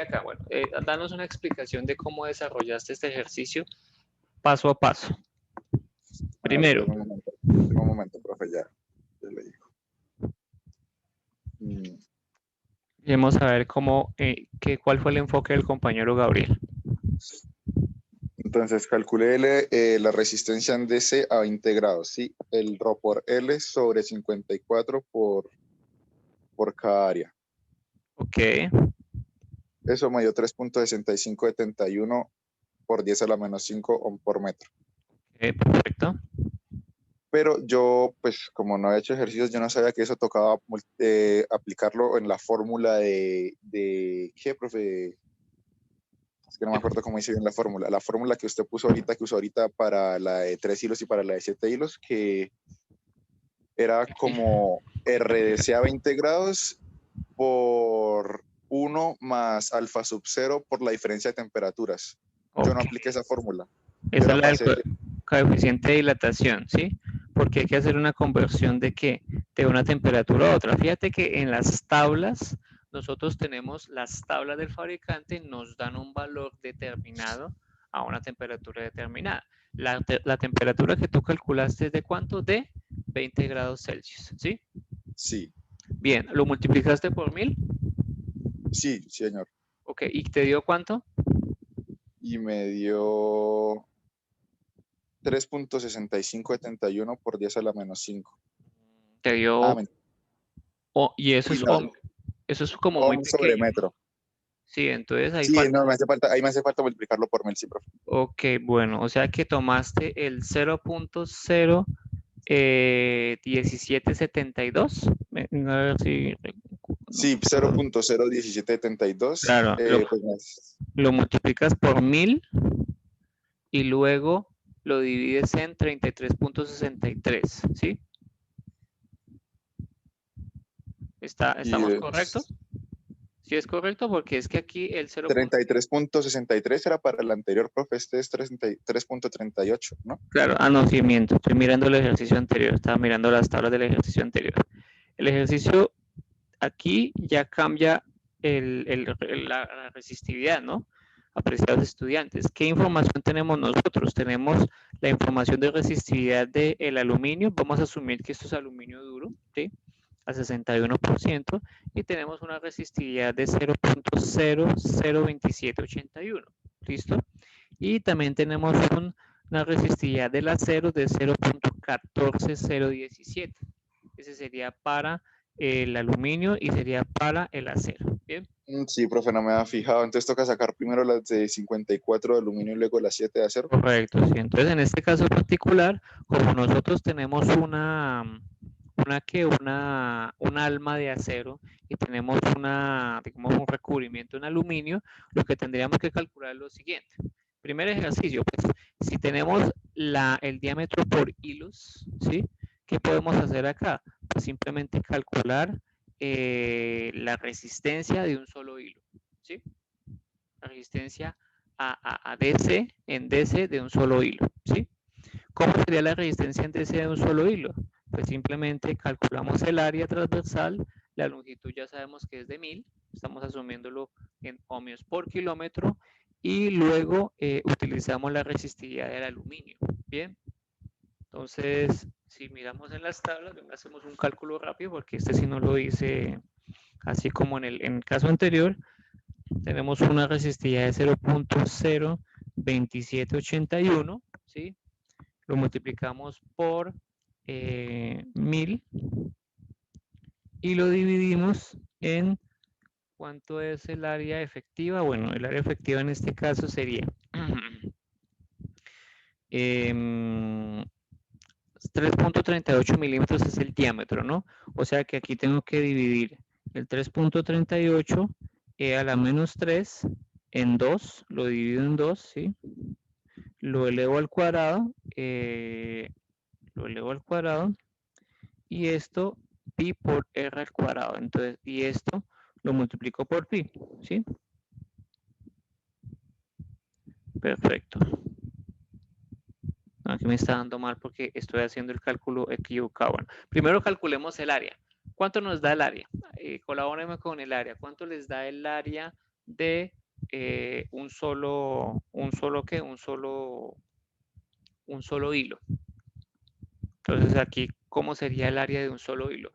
acá? Bueno, danos una explicación de cómo desarrollaste este ejercicio paso a paso. Primero. Un momento, profe, ya le digo. Vamos a ver cuál fue el enfoque del compañero Gabriel. Entonces, calculé la resistencia en DC a 20 grados, ¿sí? El ρ por L sobre 54 por cada área. Ok. Eso me dio 3.6571 por 10 a la menos 5 ohm por metro. Ok, perfecto. Pero yo, pues, como no he hecho ejercicios, yo no sabía que eso tocaba aplicarlo en la fórmula de ¿qué, profe? Es que no me acuerdo cómo hice bien la fórmula. La fórmula que usted puso ahorita, que usó ahorita para la de 3 hilos y para la de 7 hilos, que era como RDC a 20 grados por 1 más alfa sub 0 por la diferencia de temperaturas. Yo no apliqué esa fórmula. Esa es la del coeficiente de dilatación, ¿sí? Porque hay que hacer una conversión de ¿qué? De una temperatura a otra. Fíjate que en las tablas, nosotros tenemos las tablas del fabricante, nos dan un valor determinado a una temperatura determinada. La temperatura que tú calculaste es de ¿cuánto? De 20 grados Celsius, ¿sí? Sí. Bien, ¿lo multiplicaste por 1000? Sí, señor. Ok, ¿y te dio cuánto? Y me dio 3.6571 por 10 a la menos 5. Te dio... y eso es como muy pequeño. Sobre metro. Sí, entonces ahí sí, falta... no, ahí me hace falta multiplicarlo por 1000, sí, profe. Ok, bueno, o sea que tomaste el 0.01772. A ver si... Sí, 0.01772. Claro, lo multiplicas por 1000 y luego lo divides en 33.63, ¿sí? ¿Estamos correctos? Sí, es correcto, porque es que aquí el 33.63 era para el anterior, profe. Este es 33.38, ¿no? Claro, no, sí, miento. Estoy mirando el ejercicio anterior. Estaba mirando las tablas del ejercicio anterior. El ejercicio aquí ya cambia la resistividad, ¿no? Apreciados estudiantes. ¿Qué información tenemos nosotros? Tenemos la información de resistividad del aluminio. Vamos a asumir que esto es aluminio duro, ¿sí? A 61%, y tenemos una resistividad de 0.002781. ¿Listo? Y también tenemos una resistividad del acero de 0.14017. Ese sería para el aluminio y sería para el acero. Bien. Sí, profe, no me había fijado. Entonces toca sacar primero las de 54 de aluminio y luego las 7 de acero. Correcto, sí. Entonces, en este caso particular, como nosotros tenemos un alma de acero y tenemos digamos, un recubrimiento en aluminio, lo que tendríamos que calcular es lo siguiente. Primer ejercicio, pues, si tenemos el diámetro por hilos, ¿sí? ¿Qué podemos hacer acá? Pues simplemente calcular la resistencia de un solo hilo, ¿sí? La resistencia a DC, en DC de un solo hilo, ¿sí? ¿Cómo sería la resistencia en DC de un solo hilo? Pues simplemente calculamos el área transversal, la longitud ya sabemos que es de 1000, estamos asumiéndolo en ohmios por kilómetro, y luego utilizamos la resistividad del aluminio, ¿bien? Entonces, si miramos en las tablas, hacemos un cálculo rápido, porque este sí no lo hice así como en el caso anterior. Tenemos una resistividad de 0.02781, ¿sí? Lo multiplicamos por 1000 y lo dividimos en cuánto es el área efectiva. Bueno, el área efectiva en este caso sería 3.38 milímetros es el diámetro, ¿no? O sea que aquí tengo que dividir el 3.38 a la menos 3 en 2, lo divido en 2, ¿sí? Lo elevo al cuadrado, y esto pi por r al cuadrado. Entonces, y esto lo multiplico por pi, ¿sí? Perfecto. Aquí me está dando mal porque estoy haciendo el cálculo equivocado. Bueno, primero calculemos el área. ¿Cuánto nos da el área? Colabórenme con el área. ¿Cuánto les da el área de un solo hilo? Entonces aquí, ¿cómo sería el área de un solo hilo?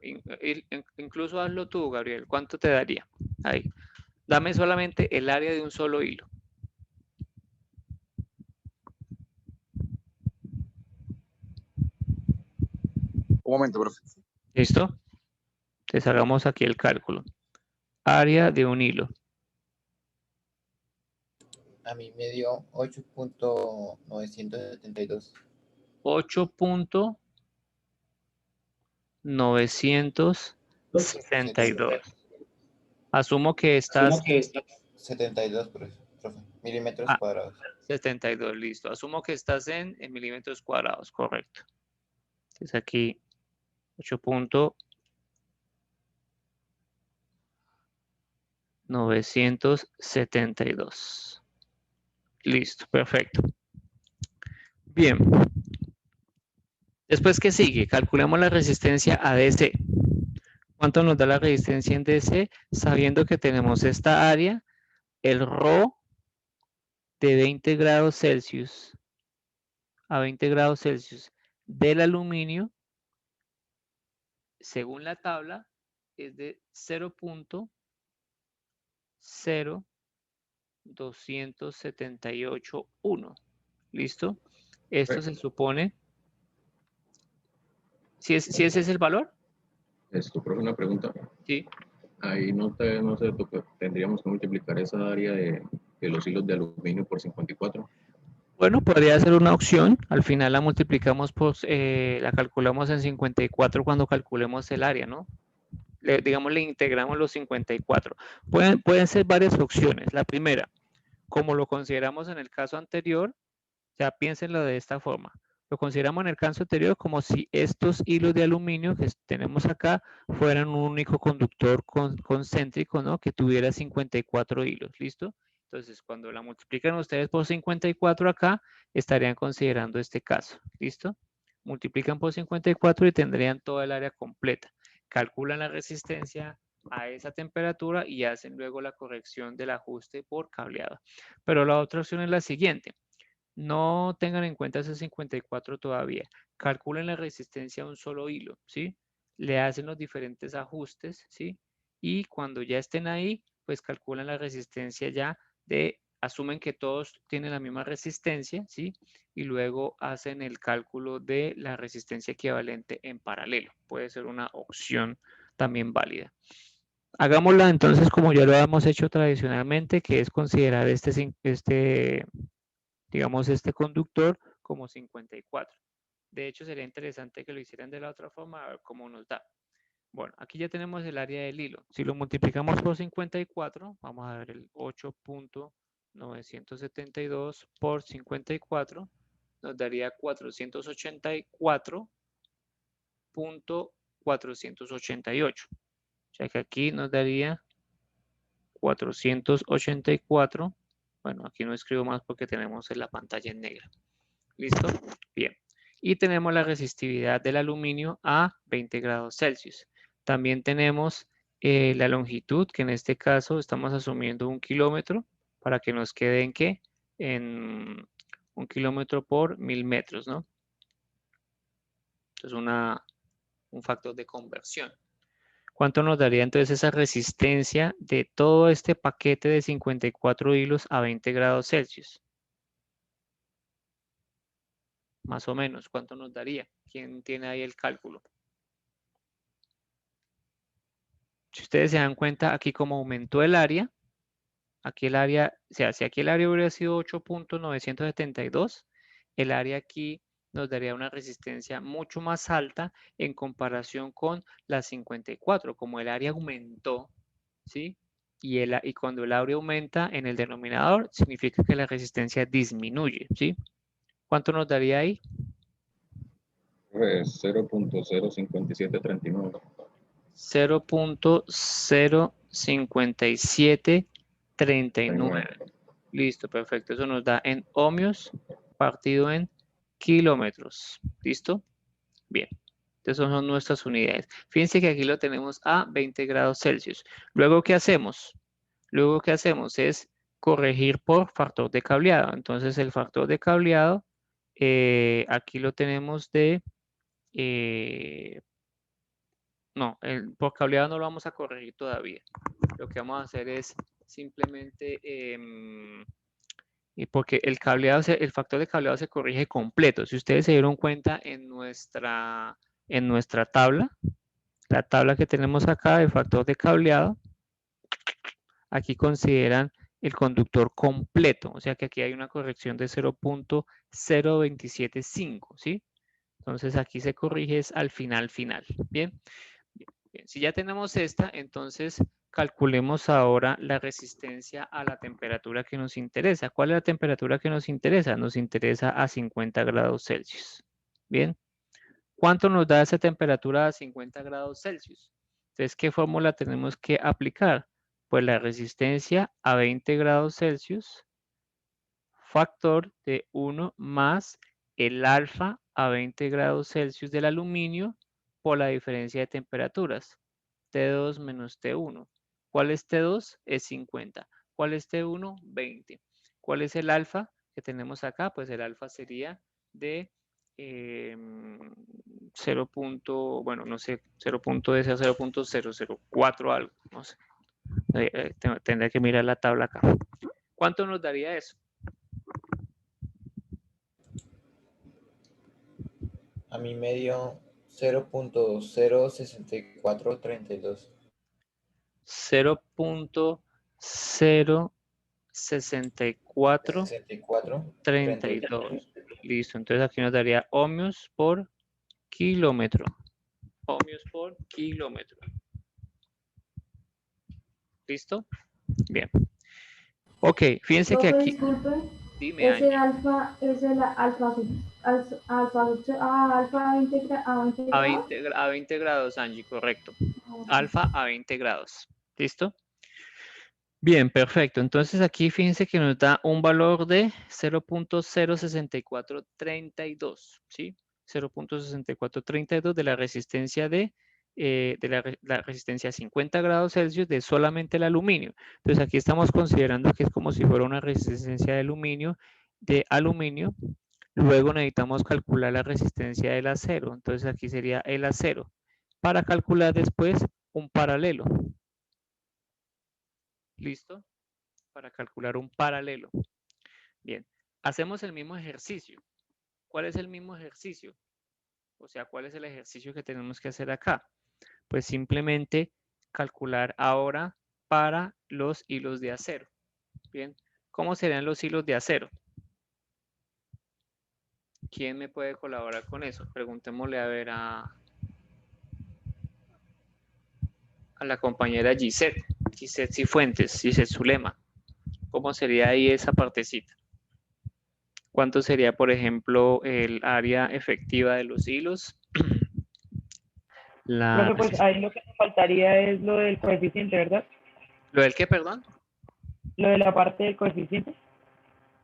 Incluso hazlo tú, Gabriel. ¿Cuánto te daría? Ahí. Dame solamente el área de un solo hilo. Un momento, profe. ¿Listo? Entonces hagamos aquí el cálculo. Área de un hilo. A mí me dio 8.972. 8.962. Asumo que estás... 72, profe, milímetros cuadrados. 72, listo. Asumo que estás en milímetros cuadrados, correcto. Entonces aquí 8.972. Listo, perfecto. Bien. Después, ¿qué sigue? Calculemos la resistencia a DC. ¿Cuánto nos da la resistencia en DC? Sabiendo que tenemos esta área, el ρ de 20 grados Celsius a 20 grados Celsius del aluminio, según la tabla, es de 0.02781. ¿Listo? Esto se supone... ¿Si ese es el valor? Esto, profe, una pregunta. Sí. Ahí no se toca, tendríamos que multiplicar esa área de los hilos de aluminio por 54. Bueno, podría ser una opción. Al final la multiplicamos la calculamos en 54 cuando calculemos el área, ¿no? Digamos, le integramos los 54. Pueden ser varias opciones. La primera, como lo consideramos en el caso anterior, o sea, piénsenlo de esta forma. Lo consideramos en el caso anterior como si estos hilos de aluminio que tenemos acá fueran un único conductor concéntrico, ¿no? Que tuviera 54 hilos, ¿listo? Entonces, cuando la multiplican ustedes por 54 acá, estarían considerando este caso, ¿listo? Multiplican por 54 y tendrían toda el área completa. Calculan la resistencia a esa temperatura y hacen luego la corrección del ajuste por cableado. Pero la otra opción es la siguiente. No tengan en cuenta ese 54 todavía. Calculen la resistencia a un solo hilo, ¿sí? Le hacen los diferentes ajustes, ¿sí? Y cuando ya estén ahí, pues calculan la resistencia ya asumen que todos tienen la misma resistencia, ¿sí? Y luego hacen el cálculo de la resistencia equivalente en paralelo. Puede ser una opción también válida. Hagámosla entonces como ya lo hemos hecho tradicionalmente, que es considerar digamos, este conductor como 54. De hecho, sería interesante que lo hicieran de la otra forma, a ver cómo nos da. Bueno, aquí ya tenemos el área del hilo. Si lo multiplicamos por 54, vamos a ver el 8.972 por 54, nos daría 484.488. O sea que aquí nos daría 484. Bueno, aquí no escribo más porque tenemos en la pantalla en negra. ¿Listo? Bien. Y tenemos la resistividad del aluminio a 20 grados Celsius. También tenemos la longitud, que en este caso estamos asumiendo 1 kilómetro, para que nos quede en qué? En 1 kilómetro por 1000 metros, ¿no? Entonces un factor de conversión. ¿Cuánto nos daría entonces esa resistencia de todo este paquete de 54 hilos a 20 grados Celsius? Más o menos, ¿cuánto nos daría? ¿Quién tiene ahí el cálculo? Si ustedes se dan cuenta, aquí como aumentó el área, aquí el área, o sea, si aquí el área hubiera sido 8.972, el área aquí nos daría una resistencia mucho más alta en comparación con la 54, como el área aumentó, ¿sí? Y cuando el área aumenta en el denominador, significa que la resistencia disminuye, ¿sí? ¿Cuánto nos daría ahí? Pues 0.05739. 0.05739. Listo, perfecto. Eso nos da en ohmios partido en kilómetros. ¿Listo? Bien. Entonces son nuestras unidades. Fíjense que aquí lo tenemos a 20 grados Celsius. Luego, ¿qué hacemos? Luego, ¿qué hacemos? Es corregir por factor de cableado. Entonces, el factor de cableado, aquí lo tenemos de... no, por cableado no lo vamos a corregir todavía. Lo que vamos a hacer es simplemente... y porque el factor de cableado se corrige completo. Si ustedes se dieron cuenta en nuestra tabla, la tabla que tenemos acá del factor de cableado, aquí consideran el conductor completo, o sea que aquí hay una corrección de 0.0275, ¿sí? Entonces aquí se corrige es al final. Bien. Bien, si ya tenemos esta, entonces calculemos ahora la resistencia a la temperatura que nos interesa. ¿Cuál es la temperatura que nos interesa? Nos interesa a 50 grados Celsius. Bien. ¿Cuánto nos da esa temperatura a 50 grados Celsius? Entonces, ¿qué fórmula tenemos que aplicar? Pues la resistencia a 20 grados Celsius, factor de 1 más el alfa a 20 grados Celsius del aluminio por la diferencia de temperaturas. T2 menos T1. ¿Cuál es T2? Es 50. ¿Cuál es T1? 20. ¿Cuál es el alfa que tenemos acá? Pues el alfa sería de 0. Bueno, no sé, 0.004 algo, no sé. Tendré que mirar la tabla acá. ¿Cuánto nos daría eso? A mí me dio 0.06432. 0.06432. Listo, entonces aquí nos daría ohmios por kilómetro. Ohmios por kilómetro. ¿Listo? Bien. Ok, fíjense que aquí... Disculpe, Dime, ese Angie. alfa es el alfa 20 grados. A 20 grados, Angie, correcto. Alfa a 20 grados. ¿Listo? Bien, perfecto. Entonces aquí fíjense que nos da un valor de 0.06432, ¿sí? 0.6432 de la resistencia la resistencia a 50 grados Celsius de solamente el aluminio. Entonces aquí estamos considerando que es como si fuera una resistencia de aluminio. Luego necesitamos calcular la resistencia del acero. Entonces aquí sería el acero. Para calcular después un paralelo. ¿Listo? Para calcular un paralelo. Bien, hacemos el mismo ejercicio. ¿Cuál es el mismo ejercicio? O sea, ¿cuál es el ejercicio que tenemos que hacer acá? Pues simplemente calcular ahora para los hilos de acero. Bien, ¿cómo serían los hilos de acero? ¿Quién me puede colaborar con eso? Preguntémosle a ver a la compañera Gisette Cifuentes, Gisette Zulema. ¿Cómo sería ahí esa partecita? ¿Cuánto sería, por ejemplo, el área efectiva de los hilos? Profe, pues ahí lo que nos faltaría es lo del coeficiente, ¿verdad? ¿Lo del qué, perdón? Lo de la parte del coeficiente.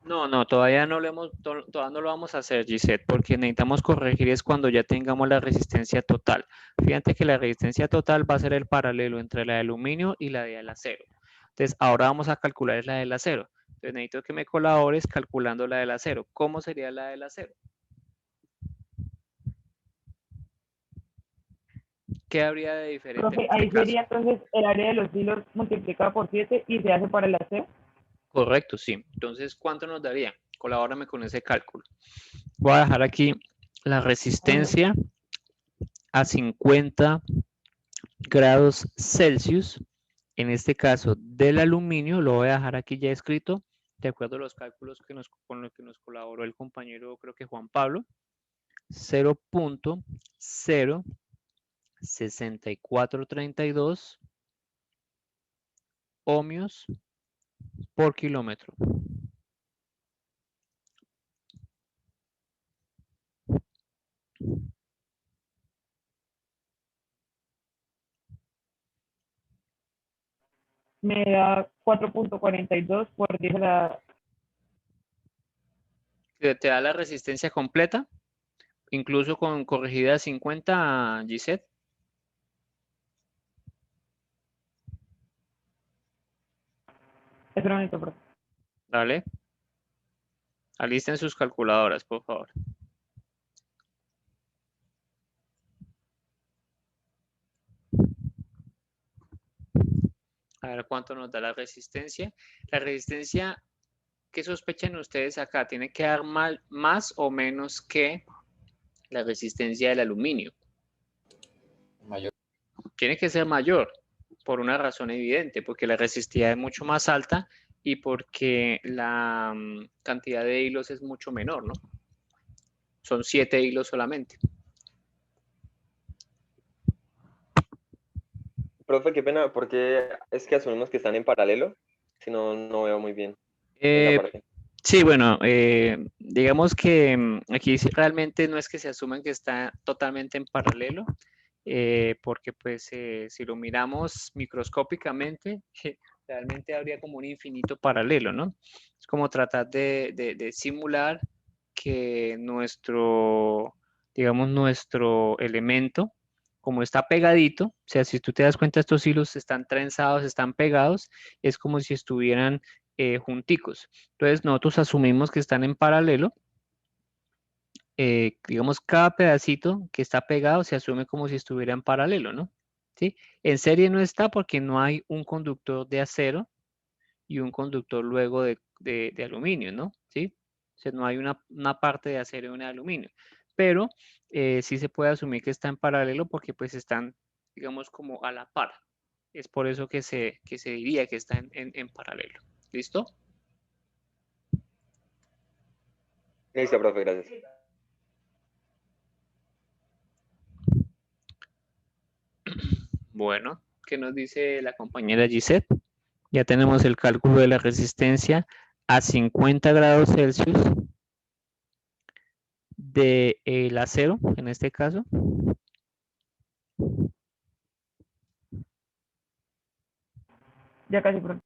No, todavía no todavía no lo vamos a hacer, Gisette, porque necesitamos corregir es cuando ya tengamos la resistencia total. Fíjate que la resistencia total va a ser el paralelo entre la de aluminio y la del acero. Entonces, ahora vamos a calcular la del acero. Entonces, necesito que me colabores calculando la del acero. ¿Cómo sería la del acero? ¿Qué habría de diferente Profe, en este ahí caso? sería entonces el área de los hilos multiplicado por 7 y se hace para el acero. Correcto, sí. Entonces, ¿cuánto nos daría? Colabórame con ese cálculo. Voy a dejar aquí la resistencia a 50 grados Celsius. En este caso, del aluminio, lo voy a dejar aquí ya escrito, de acuerdo a los cálculos con los que nos colaboró el compañero, creo que Juan Pablo. 0.06432 ohmios por kilómetro. Me da 4.42 por 10 a la... ¿Te da la resistencia completa? Incluso con corregida de 50, Gisette. Espera un momento, profe. Dale. Alisten sus calculadoras, por favor. A ver cuánto nos da la resistencia. La resistencia, ¿qué sospechan ustedes acá? ¿Tiene que dar más o menos que la resistencia del aluminio? Mayor. Tiene que ser mayor, por una razón evidente, porque la resistividad es mucho más alta y porque la cantidad de hilos es mucho menor, ¿no? Son 7 hilos solamente. Profe, qué pena, porque es que asumimos que están en paralelo, si no, no veo muy bien esa parte. Sí, bueno, digamos que aquí realmente no es que se asuman que está totalmente en paralelo, porque pues si lo miramos microscópicamente, realmente habría como un infinito paralelo, ¿no? Es como tratar de simular que digamos, nuestro elemento, como está pegadito, o sea, si tú te das cuenta, estos hilos están trenzados, están pegados, es como si estuvieran junticos. Entonces, nosotros asumimos que están en paralelo. Digamos, cada pedacito que está pegado se asume como si estuviera en paralelo, ¿no? ¿Sí? En serie no está porque no hay un conductor de acero y un conductor luego de aluminio, ¿no? ¿Sí? O sea, no hay una parte de acero y una de aluminio. Pero sí se puede asumir que está en paralelo porque pues están, digamos, como a la par. Es por eso que se diría que está en paralelo. ¿Listo? Listo, profe, gracias. Bueno, ¿qué nos dice la compañera Gisette? Ya tenemos el cálculo de la resistencia a 50 grados Celsius del acero, en este caso. Ya casi, profe.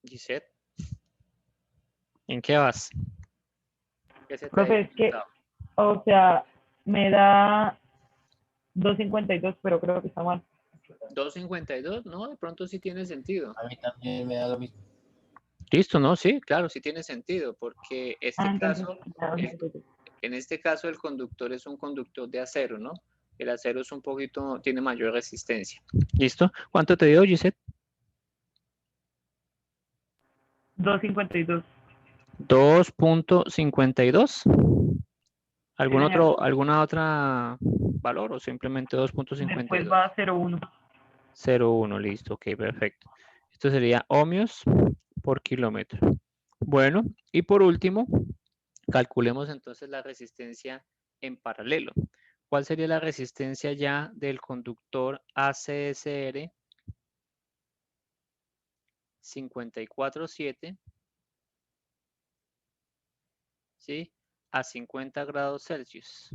Gisette, ¿en qué vas? ¿Qué se te ha Profe, es que, dificultado? o sea, me da 2.52, pero creo que está mal. 2.52, no, de pronto sí tiene sentido. A mí también me da lo mismo. Listo, ¿no? Sí, claro, sí tiene sentido, porque Entonces, me da 2.52. en este caso el conductor es un conductor de acero, ¿no? El acero es un poquito, tiene mayor resistencia. ¿Listo? ¿Cuánto te dio, Gisette? 2.52. 2.52. ¿Algún Sí, señor. alguna otra valor o simplemente Después 2.52? va a 0.1. 0.1, listo, ok, perfecto. Esto sería ohmios por kilómetro. Bueno, y por último, calculemos entonces la resistencia en paralelo. ¿Cuál sería la resistencia ya del conductor ACSR 54.7, ¿sí? A 50 grados Celsius?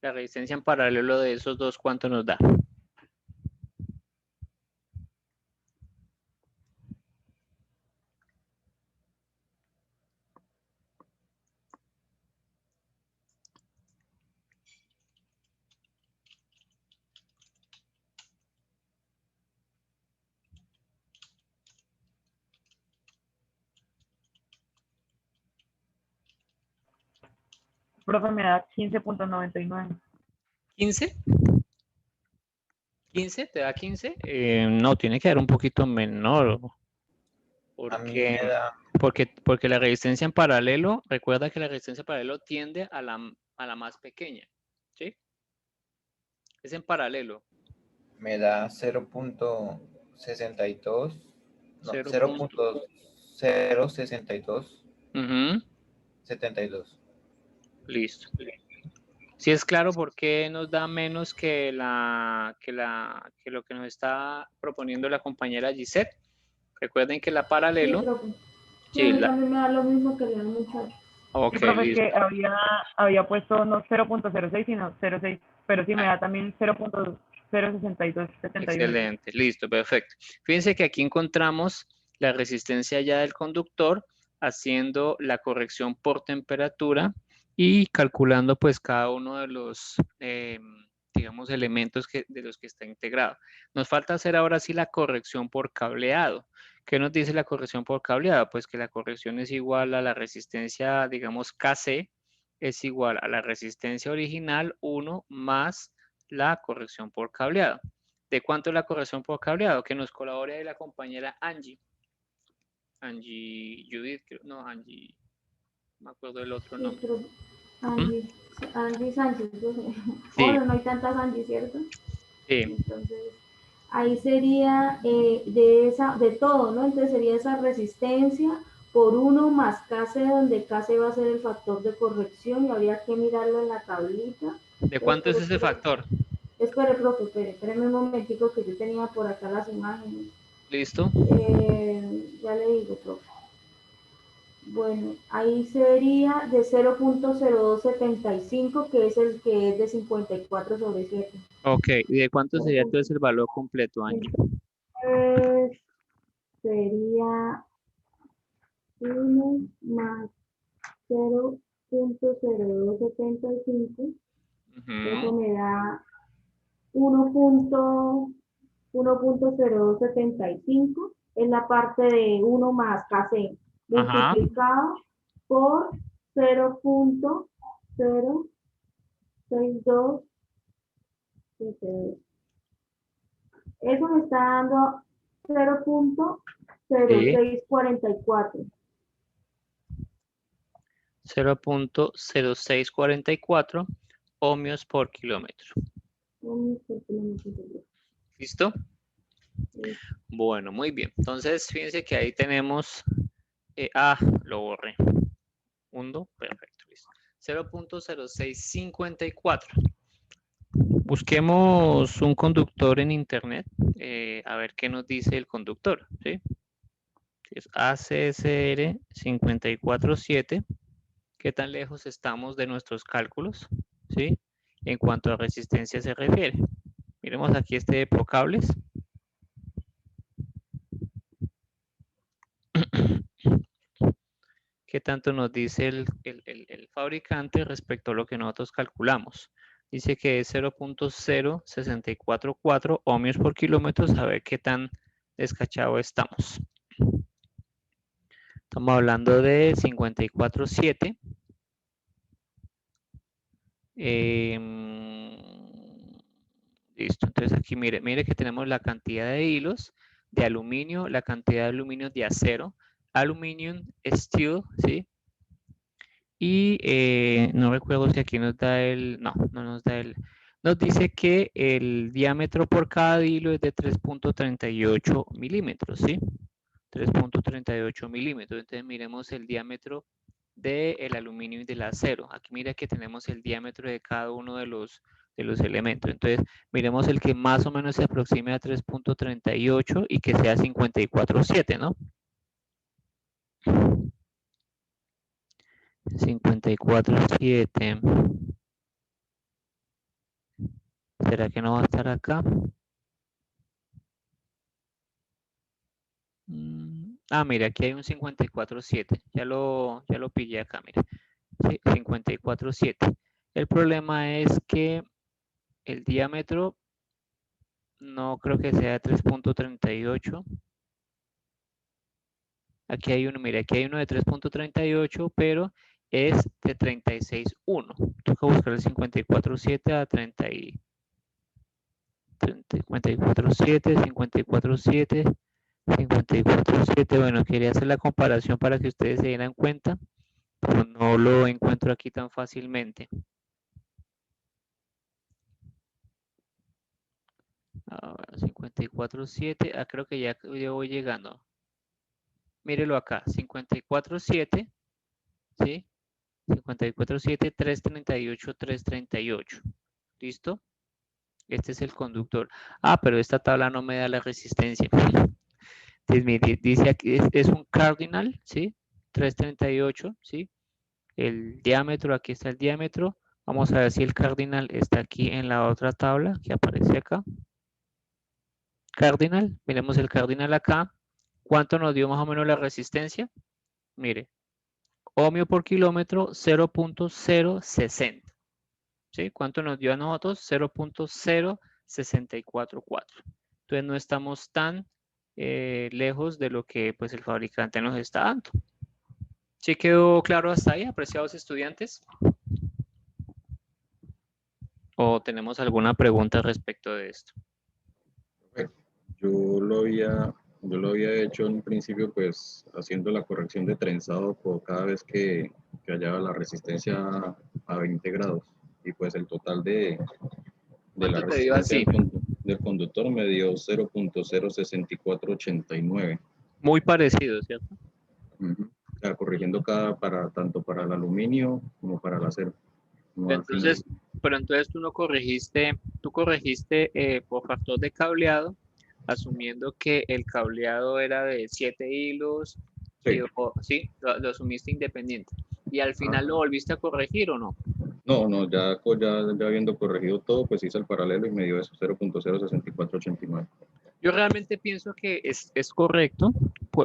La resistencia en paralelo de esos dos, ¿cuánto nos da? Profe, me da 15.99. ¿15? ¿15? ¿Te da 15? No, tiene que dar un poquito menor. A mí me da, Porque la resistencia en paralelo, recuerda que la resistencia en paralelo tiende a la más pequeña. ¿Sí? Es en paralelo. me da 0.62, no, 0. 0.062, Ujú, 72. listo. Si es claro por qué nos da menos que lo que nos está proponiendo la compañera Gisette. Recuerden que la Sí, paralelo, profe. Sí, a sí, mí también me da lo mismo que le da al muchacho. Sí, ok, profe, es listo. que había puesto no 0.06, sino 0.6, pero sí me da también 0.06271. Excelente, listo, perfecto. Fíjense que aquí encontramos la resistencia ya del conductor haciendo la corrección por temperatura y calculando pues cada uno de los, digamos, elementos de los que está integrado. Nos falta hacer ahora sí la corrección por cableado. ¿Qué nos dice la corrección por cableado? Pues que la corrección es igual a la resistencia, digamos, KC, es igual a la resistencia original 1 más la corrección por cableado. ¿De cuánto es la corrección por cableado? Que nos colabore ahí la compañera Angie. Angie Judith, no, Angie, no me acuerdo del otro Sí, nombre. profe. Angie Sánchez, profe. Sí, Ahora no hay tantas Angie, ¿cierto? sí, Entonces, ahí sería de todo, ¿no? Entonces sería esa resistencia por 1 más Kc, donde Kc va a ser el factor de corrección y habría que mirarlo en la tablita. ¿de cuánto es ese factor? Espere, profe, espéreme un momentico que yo tenía por acá las imágenes. ¿Listo? Ya le digo, profe. Bueno, ahí sería de 0.0275, que es el que es de 54/7. Ok, ¿y de cuánto sería entonces el valor completo, Angie? Pues sería 1 más 0.0275, eso me da 1.0275, es la parte de 1 más KC, Ajá, multiplicado por 0.06272. Eso me está dando sí, 0.0644. 0.0644 ohmios por kilómetro. ¿Listo? Bueno, muy bien. Entonces, fíjense que ahí tenemos, lo borré. 1, perfecto, listo. 0.0654. Busquemos un conductor en internet, a ver qué nos dice el conductor, ¿sí? Es ACSR 547. ¿Qué tan lejos estamos de nuestros cálculos? ¿Sí? En cuanto a resistencia se refiere. Miremos aquí este de procables. qué tanto nos dice el fabricante respecto a lo que nosotros calculamos. Dice que es 0.0644 ohmios por kilómetro, a ver qué tan descachado estamos. Estamos hablando de 54.7. Listo, entonces aquí mire que tenemos la cantidad de hilos de aluminio, la cantidad de aluminio de acero, aluminum, steel, ¿sí? Y no recuerdo si aquí nos da no nos da nos dice que el diámetro por cada hilo es de 3.38 milímetros, ¿sí? 3.38 milímetros. Entonces miremos el diámetro del aluminio y del acero. Aquí mira que tenemos el diámetro de cada uno de los elementos. Entonces miremos el que más o menos se aproxime a 3.38 y que sea 54.7, ¿no? 54.7. ¿Será que no va a estar acá? Mira, aquí hay un 54.7. Ya lo pillé acá, mira. Sí, 54.7. El problema es que el diámetro no creo que sea 3.38. Aquí hay uno, mira, aquí hay uno de 3.38, pero es de 36.1. Toca buscar el 54.7 a 54.7, 54.7, 54.7. Bueno, quería hacer la comparación para que ustedes se dieran cuenta, pero no lo encuentro aquí tan fácilmente. 54.7, creo que ya voy llegando. Mírelo acá, 54.7, ¿sí? 54.7, 338, 338. ¿Listo? Este es el conductor. Pero esta tabla no me da la resistencia. Dice aquí, es un cardinal, ¿sí? 338, ¿sí? El diámetro, aquí está el diámetro. Vamos a ver si el cardinal está aquí en la otra tabla que aparece acá. Cardinal, miremos el cardinal acá. ¿Cuánto nos dio más o menos la resistencia? Mire, ohmio por kilómetro 0.060. ¿Sí? ¿Cuánto nos dio a nosotros? 0.0644. Entonces no estamos tan lejos de lo que pues, el fabricante nos está dando. ¿Sí quedó claro hasta ahí, apreciados estudiantes? ¿O tenemos alguna pregunta respecto de esto? Yo lo había hecho en principio, pues, haciendo la corrección de trenzado por cada vez que hallaba la resistencia a 20 grados. Y pues el total de la resistencia del conductor me dio 0.06489. Muy parecido, ¿cierto? O sea, corrigiendo tanto para el aluminio como para el acero. Entonces, pero entonces tú corregiste por factor de cableado, asumiendo que el cableado era de 7 hilos, sí, ¿sí? Lo asumiste independiente. ¿Y al final lo volviste a corregir o no? No, ya habiendo corregido todo, pues hice el paralelo y me dio eso, 0.06489. Yo realmente pienso que es correcto.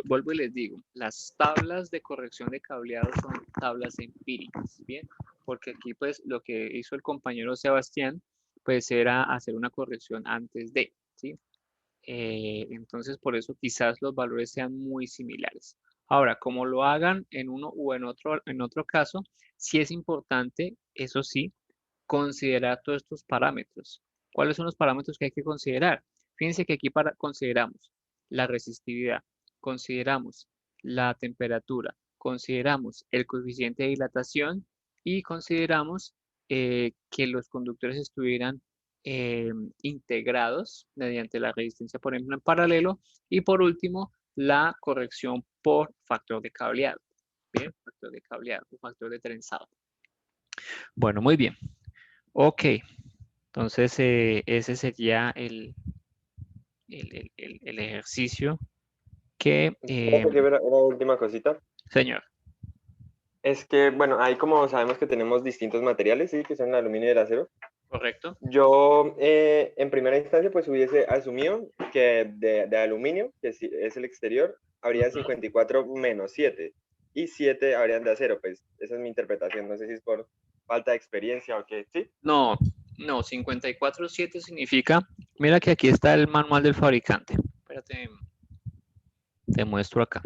Vuelvo y les digo, las tablas de corrección de cableado son tablas empíricas, ¿bien? Porque aquí pues lo que hizo el compañero Sebastián pues era hacer una corrección antes de, ¿sí? Entonces por eso quizás los valores sean muy similares. Ahora, como lo hagan en uno o en otro caso, sí es importante, eso sí, considerar todos estos parámetros. ¿Cuáles son los parámetros que hay que considerar? Fíjense que aquí consideramos la resistividad, consideramos la temperatura, consideramos el coeficiente de dilatación y consideramos que los conductores estuvieran integrados mediante la resistencia, por ejemplo, en paralelo. Y por último, la corrección por factor de cableado. Bien, factor de cableado o factor de trenzado. Bueno, muy bien. Ok, entonces ese sería el ejercicio que... Una última cosita. Señor. Es que, bueno, ahí como sabemos que tenemos distintos materiales, ¿sí? Que son el aluminio y el acero. Correcto. Yo, en primera instancia, pues hubiese asumido que de aluminio, que es el exterior, habría 54 menos 7. y 7 habrían de acero. Pues esa es mi interpretación. No sé si es por falta de experiencia o qué. ¿Sí? No, 54.7 significa, mira que aquí está el manual del fabricante. Espérate, te muestro acá.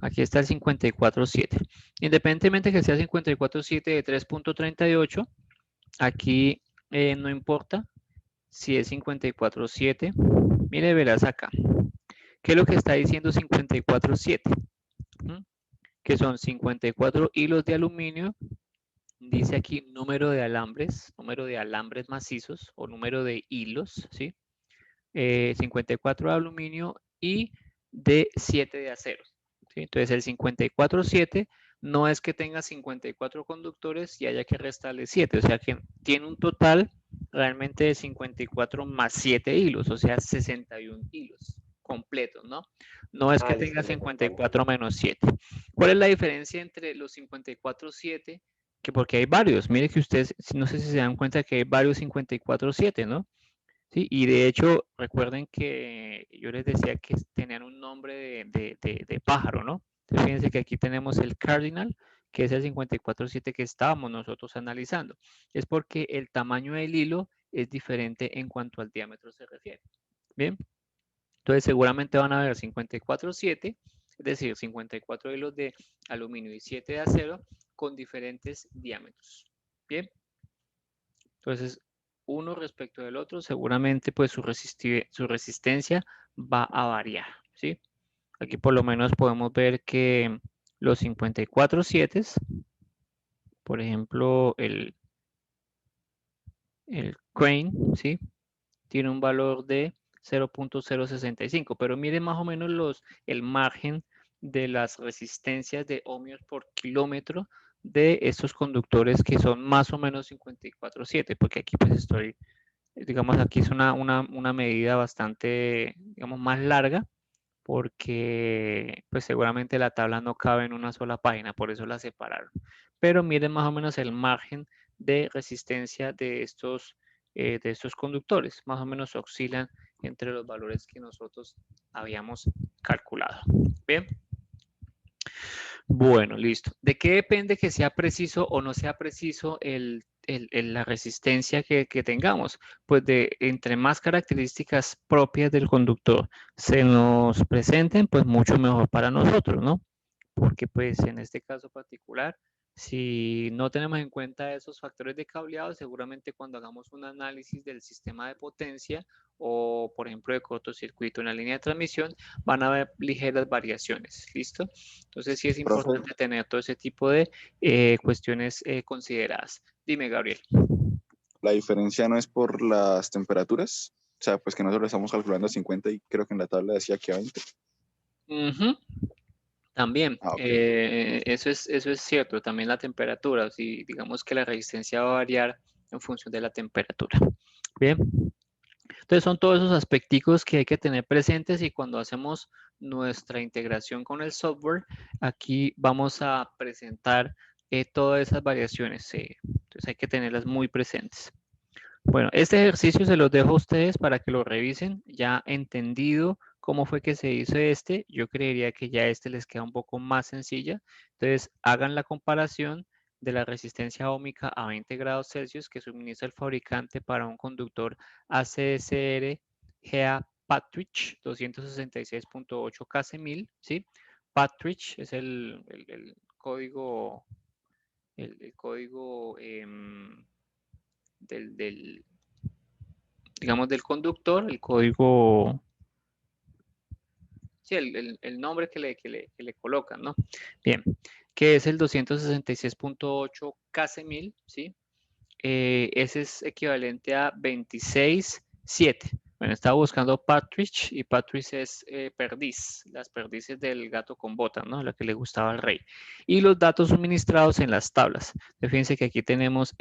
Aquí está el 54.7. Independientemente que sea 54.7 de 3.38, aquí no importa si es 54.7. Mire, verás acá. ¿Qué es lo que está diciendo 54.7? Que son 54 hilos de aluminio. Dice aquí número de alambres macizos o número de hilos, ¿sí? 54 de aluminio y de 7 de acero. ¿Sí? Entonces el 54.7 no es que tenga 54 conductores y haya que restarle 7, o sea que tiene un total realmente de 54 más 7 hilos, o sea 61 hilos completos, ¿no? No es que tenga 54 menos 7. ¿Cuál es la diferencia entre los 54.7? Que porque hay varios, mire que ustedes, no sé si se dan cuenta que hay varios 54.7, ¿no? Sí, y de hecho, recuerden que yo les decía que tenían un nombre de pájaro, ¿no? Entonces, fíjense que aquí tenemos el Cardinal, que es el 54.7 que estábamos nosotros analizando. Es porque el tamaño del hilo es diferente en cuanto al diámetro se refiere. Bien, entonces seguramente van a ver 54.7, es decir, 54 hilos de aluminio y 7 de acero con diferentes diámetros. Bien, entonces uno respecto del otro, seguramente pues su resistencia va a variar, ¿sí? Aquí por lo menos podemos ver que los 54.7, por ejemplo, el Crane, ¿sí? Tiene un valor de 0.065, pero miren más o menos el margen de las resistencias de ohmios por kilómetro de estos conductores que son más o menos 54.7, porque aquí pues estoy, digamos, aquí es una medida bastante, digamos, más larga, porque pues seguramente la tabla no cabe en una sola página, por eso la separaron. Pero miren más o menos el margen de resistencia de estos conductores, más o menos oscilan entre los valores que nosotros habíamos calculado. Bien. Bueno, listo. ¿De qué depende que sea preciso o no sea preciso la resistencia que tengamos? Pues de entre más características propias del conductor se nos presenten, pues mucho mejor para nosotros, ¿no? Porque pues en este caso particular, si no tenemos en cuenta esos factores de cableado, seguramente cuando hagamos un análisis del sistema de potencia o por ejemplo de cortocircuito en la línea de transmisión, van a haber ligeras variaciones, ¿listo? Entonces sí es importante tener todo ese tipo de cuestiones consideradas. Dime, Gabriel. La diferencia no es por las temperaturas, o sea, pues que nosotros estamos calculando a 50 y creo que en la tabla decía que a 20. También, Okay. eso es cierto, también la temperatura, si digamos que la resistencia va a variar en función de la temperatura. Bien, entonces son todos esos aspectos que hay que tener presentes y cuando hacemos nuestra integración con el software, aquí vamos a presentar todas esas variaciones, entonces hay que tenerlas muy presentes. Bueno, este ejercicio se los dejo a ustedes para que lo revisen, ya entendido cómo fue que se hizo este, yo creería que ya este les queda un poco más sencilla. Entonces, hagan la comparación de la resistencia óhmica a 20 grados Celsius que suministra el fabricante para un conductor ACSR GA Partridge 266.8 KC1000, ¿sí? Partridge es el código, el código digamos, del conductor, el código, sí, el nombre que le colocan, ¿no? Bien, que es el 266.8 KC1000, ¿sí? Ese es equivalente a 26.7. Bueno, estaba buscando Partridge y Partridge es perdiz, las perdices del gato con botas, ¿no? Lo que le gustaba al rey. Y los datos suministrados en las tablas. Fíjense que aquí tenemos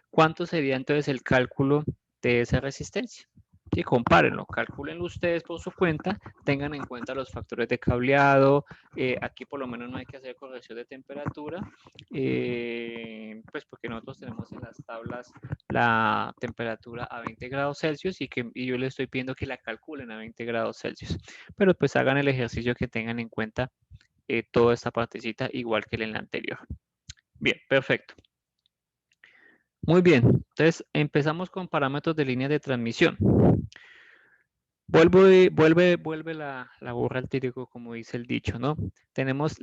¿Cuánto sería entonces el cálculo de esa resistencia? Sí, compárenlo, calcúlenlo ustedes por su cuenta, tengan en cuenta los factores de cableado, aquí por lo menos no hay que hacer corrección de temperatura, pues porque nosotros tenemos en las tablas la temperatura a 20 grados Celsius y yo les estoy pidiendo que la calculen a 20 grados Celsius, pero pues hagan el ejercicio que tengan en cuenta toda esta partecita igual que en la anterior. Bien, perfecto. Muy bien, entonces empezamos con parámetros de línea de transmisión. Vuelve la burra al tirico, como dice el dicho, ¿no? Tenemos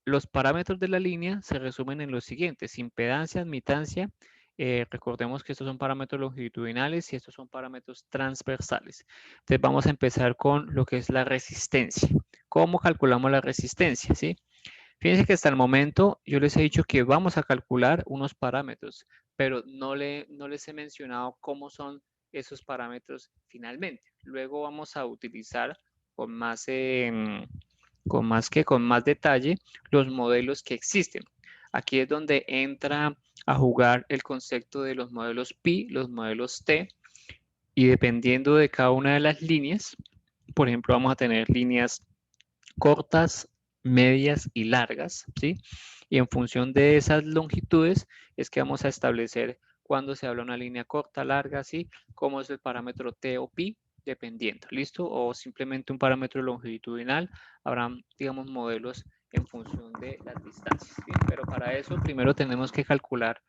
los parámetros de la línea, se resumen en los siguientes: impedancia, admitancia. Recordemos que estos son parámetros longitudinales y estos son parámetros transversales. Entonces vamos a empezar con lo que es la resistencia. ¿Cómo calculamos la resistencia? ¿Sí? Fíjense que hasta el momento yo les he dicho que vamos a calcular unos parámetros, pero no les he mencionado cómo son esos parámetros finalmente. Luego vamos a utilizar con más detalle los modelos que existen. Aquí es donde entra a jugar el concepto de los modelos pi, los modelos t, y dependiendo de cada una de las líneas, por ejemplo, vamos a tener líneas cortas, medias y largas, ¿sí? Y en función de esas longitudes es que vamos a establecer cuando se habla una línea corta, larga, ¿sí? Cómo es el parámetro t o pi, dependiendo, ¿listo? O simplemente un parámetro longitudinal. Habrán, digamos, modelos en función de las distancias, ¿sí? Pero para eso primero tenemos que calcular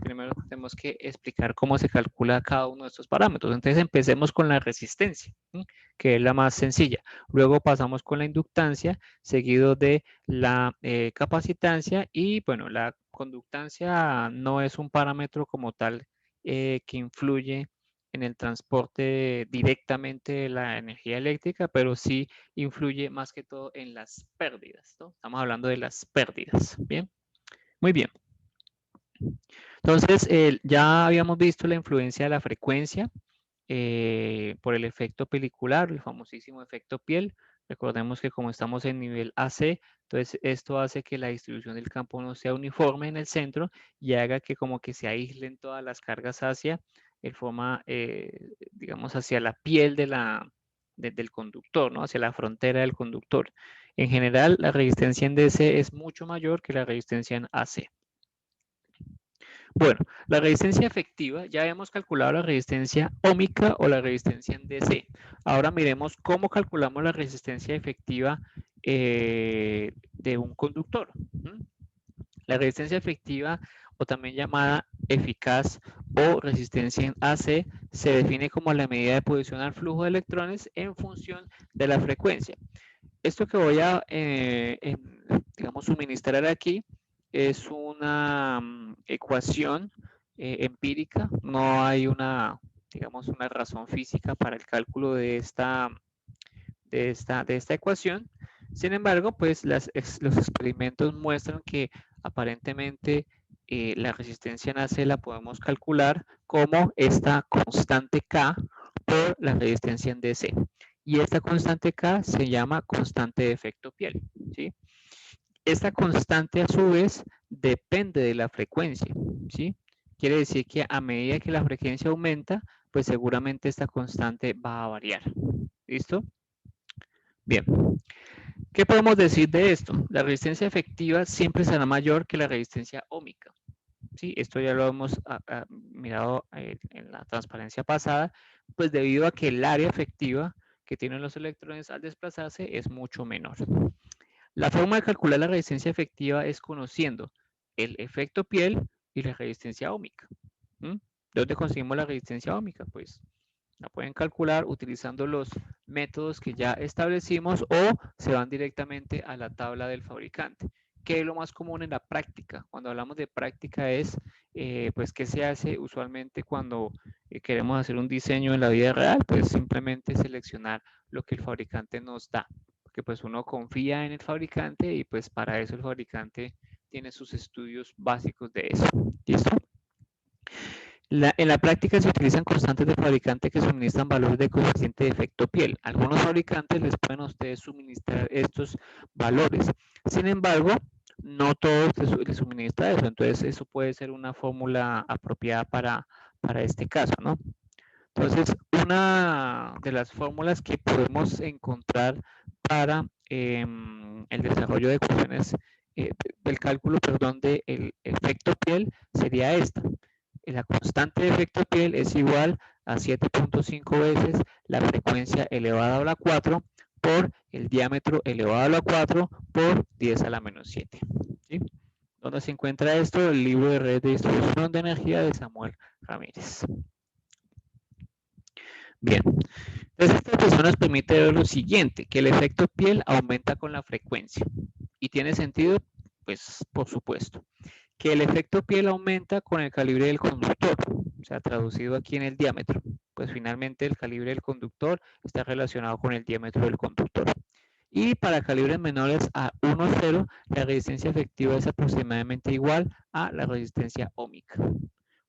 primero tenemos que explicar cómo se calcula cada uno de estos parámetros. Entonces empecemos con la resistencia, ¿sí? Que es la más sencilla. Luego pasamos con la inductancia, seguido de la capacitancia, y bueno, la conductancia no es un parámetro como tal que influye en el transporte directamente de la energía eléctrica, pero sí influye más que todo en las pérdidas, ¿no? Estamos hablando de las pérdidas, ¿bien? Muy bien. Entonces, ya habíamos visto la influencia de la frecuencia por el efecto pelicular, el famosísimo efecto piel. Recordemos que como estamos en nivel AC, entonces esto hace que la distribución del campo no sea uniforme en el centro y haga que como que se aíslen todas las cargas hacia digamos, hacia la piel del conductor, ¿no? Hacia la frontera del conductor. En general, la resistencia en DC es mucho mayor que la resistencia en AC. Bueno, la resistencia efectiva, ya hemos calculado la resistencia óhmica o la resistencia en DC. Ahora miremos cómo calculamos la resistencia efectiva de un conductor. La resistencia efectiva, o también llamada eficaz o resistencia en AC, se define como la medida de posición al flujo de electrones en función de la frecuencia. Esto que voy a, digamos, suministrar aquí es una ecuación empírica. No hay digamos, una razón física para el cálculo de esta ecuación. Sin embargo, pues los experimentos muestran que aparentemente la resistencia en AC la podemos calcular como esta constante K por la resistencia en DC. Y esta constante K se llama constante de efecto piel, ¿sí? Esta constante a su vez depende de la frecuencia, ¿sí? Quiere decir que a medida que la frecuencia aumenta, pues seguramente esta constante va a variar. ¿Listo? Bien. ¿Qué podemos decir de esto? La resistencia efectiva siempre será mayor que la resistencia óhmica. ¿Sí? Esto ya lo hemos mirado en la transparencia pasada, pues debido a que el área efectiva que tienen los electrones al desplazarse es mucho menor. La forma de calcular la resistencia efectiva es conociendo el efecto piel y la resistencia óhmica. ¿De dónde conseguimos la resistencia óhmica? Pues la pueden calcular utilizando los métodos que ya establecimos o se van directamente a la tabla del fabricante. ¿Qué es lo más común en la práctica? Cuando hablamos de práctica es, pues, ¿qué se hace usualmente cuando queremos hacer un diseño en la vida real? Pues simplemente seleccionar lo que el fabricante nos da. Porque pues uno confía en el fabricante y pues para eso el fabricante tiene sus estudios básicos de eso. ¿Listo? En la práctica se utilizan constantes de fabricante que suministran valores de coeficiente de efecto piel. Algunos fabricantes les pueden a ustedes suministrar estos valores. Sin embargo, no todos les suministra eso. Entonces, eso puede ser una fórmula apropiada para este caso, ¿no? Entonces, una de las fórmulas que podemos encontrar para el desarrollo de ecuaciones del cálculo, perdón, del efecto piel sería esta. La constante de efecto piel es igual a 7.5 veces la frecuencia elevada a la 4 por por el diámetro elevado a la 4 por 10 a la menos 7. ¿Sí? ¿Dónde se encuentra esto? El libro de red de distribución de energía de Samuel Ramírez. Bien, entonces esta ecuación nos permite ver lo siguiente, que el efecto piel aumenta con la frecuencia. ¿Y tiene sentido? Pues por supuesto. Que el efecto piel aumenta con el calibre del conductor, o sea, traducido aquí en el diámetro. Pues finalmente el calibre del conductor está relacionado con el diámetro del conductor. Y para calibres menores a 1,0, la resistencia efectiva es aproximadamente igual a la resistencia óhmica.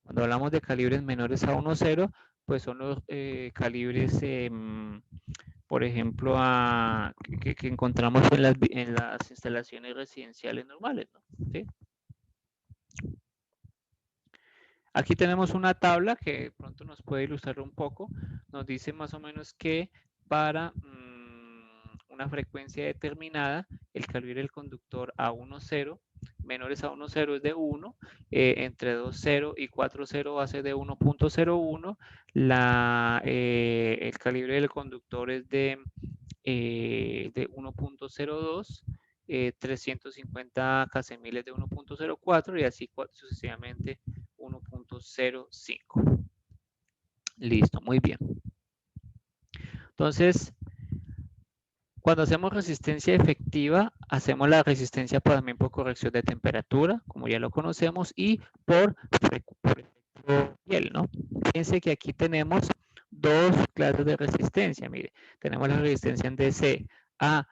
Cuando hablamos de calibres menores a 1,0, pues son los calibres, por ejemplo, que encontramos en las instalaciones residenciales normales, ¿no? ¿Sí? Aquí tenemos una tabla que de pronto nos puede ilustrar un poco. Nos dice más o menos que para una frecuencia determinada, el calibre del conductor a 1,0, menores a 1,0 es de 1, entre 2,0 y 4,0 va a ser de 1,01, el calibre del conductor es de 1,02, 350 casemiles de 1,04 y así sucesivamente 1,05. Listo, muy bien. Entonces, cuando hacemos resistencia efectiva, hacemos la resistencia también por corrección de temperatura, como ya lo conocemos, y por efecto piel, ¿no? Fíjense que aquí tenemos dos clases de resistencia. Mire, tenemos la resistencia en DC a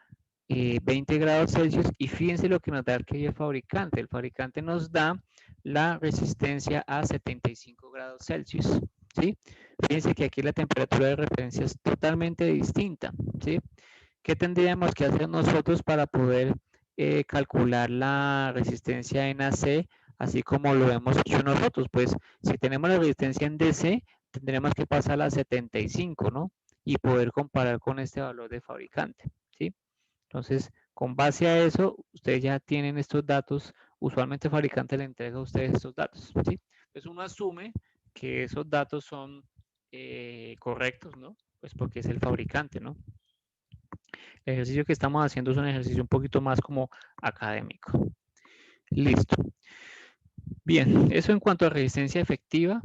20 grados Celsius y fíjense lo que nos da aquí el fabricante. El fabricante nos da la resistencia a 75 grados Celsius, ¿sí? Fíjense que aquí la temperatura de referencia es totalmente distinta, ¿sí? ¿Qué tendríamos que hacer nosotros para poder calcular la resistencia en AC, así como lo hemos hecho nosotros? Pues si tenemos la resistencia en DC, tendremos que pasar a 75, ¿no? Y poder comparar con este valor de fabricante, ¿sí? Entonces, con base a eso, ustedes ya tienen estos datos. Usualmente el fabricante le entrega a ustedes estos datos, ¿sí? Entonces uno asume que esos datos son correctos, ¿no? Pues porque es el fabricante, ¿no? El ejercicio que estamos haciendo es un ejercicio un poquito más como académico. Listo. Bien, eso en cuanto a resistencia efectiva,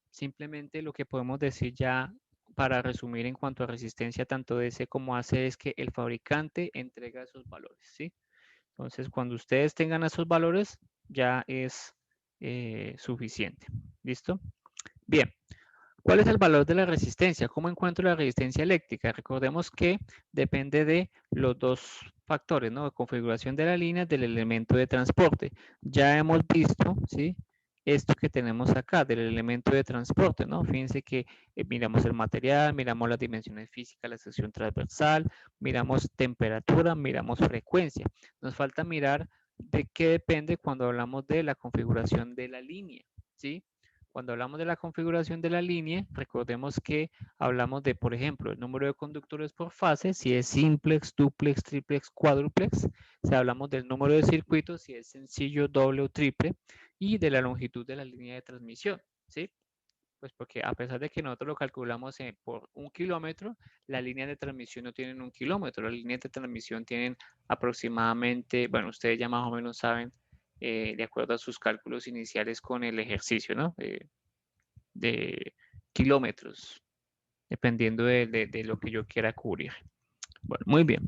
simplemente lo que podemos decir ya para resumir en cuanto a resistencia tanto DC como AC es que el fabricante entrega esos valores, ¿sí? Entonces, cuando ustedes tengan esos valores, ya es suficiente. ¿Listo? Bien. ¿Cuál es el valor de la resistencia? ¿Cómo encuentro la resistencia eléctrica? Recordemos que depende de los dos factores, ¿no? Configuración de la línea del elemento de transporte. Ya hemos visto, ¿sí? Esto que tenemos acá del elemento de transporte, ¿no? Fíjense que miramos el material, miramos las dimensiones físicas, la sección transversal, miramos temperatura, miramos frecuencia. Nos falta mirar de qué depende cuando hablamos de la configuración de la línea, ¿sí? Cuando hablamos de la configuración de la línea, recordemos que hablamos de, por ejemplo, el número de conductores por fase, si es simplex, duplex, triplex, cuádruplex. Si hablamos del número de circuitos, si es sencillo, doble o triple, y de la longitud de la línea de transmisión, ¿sí? Pues porque a pesar de que nosotros lo calculamos por 1 kilómetro, las líneas de transmisión no tienen 1 kilómetro. Las líneas de transmisión tienen aproximadamente, bueno, ustedes ya más o menos saben, de acuerdo a sus cálculos iniciales con el ejercicio, ¿no? De kilómetros, dependiendo de lo que yo quiera cubrir. Bueno, muy bien.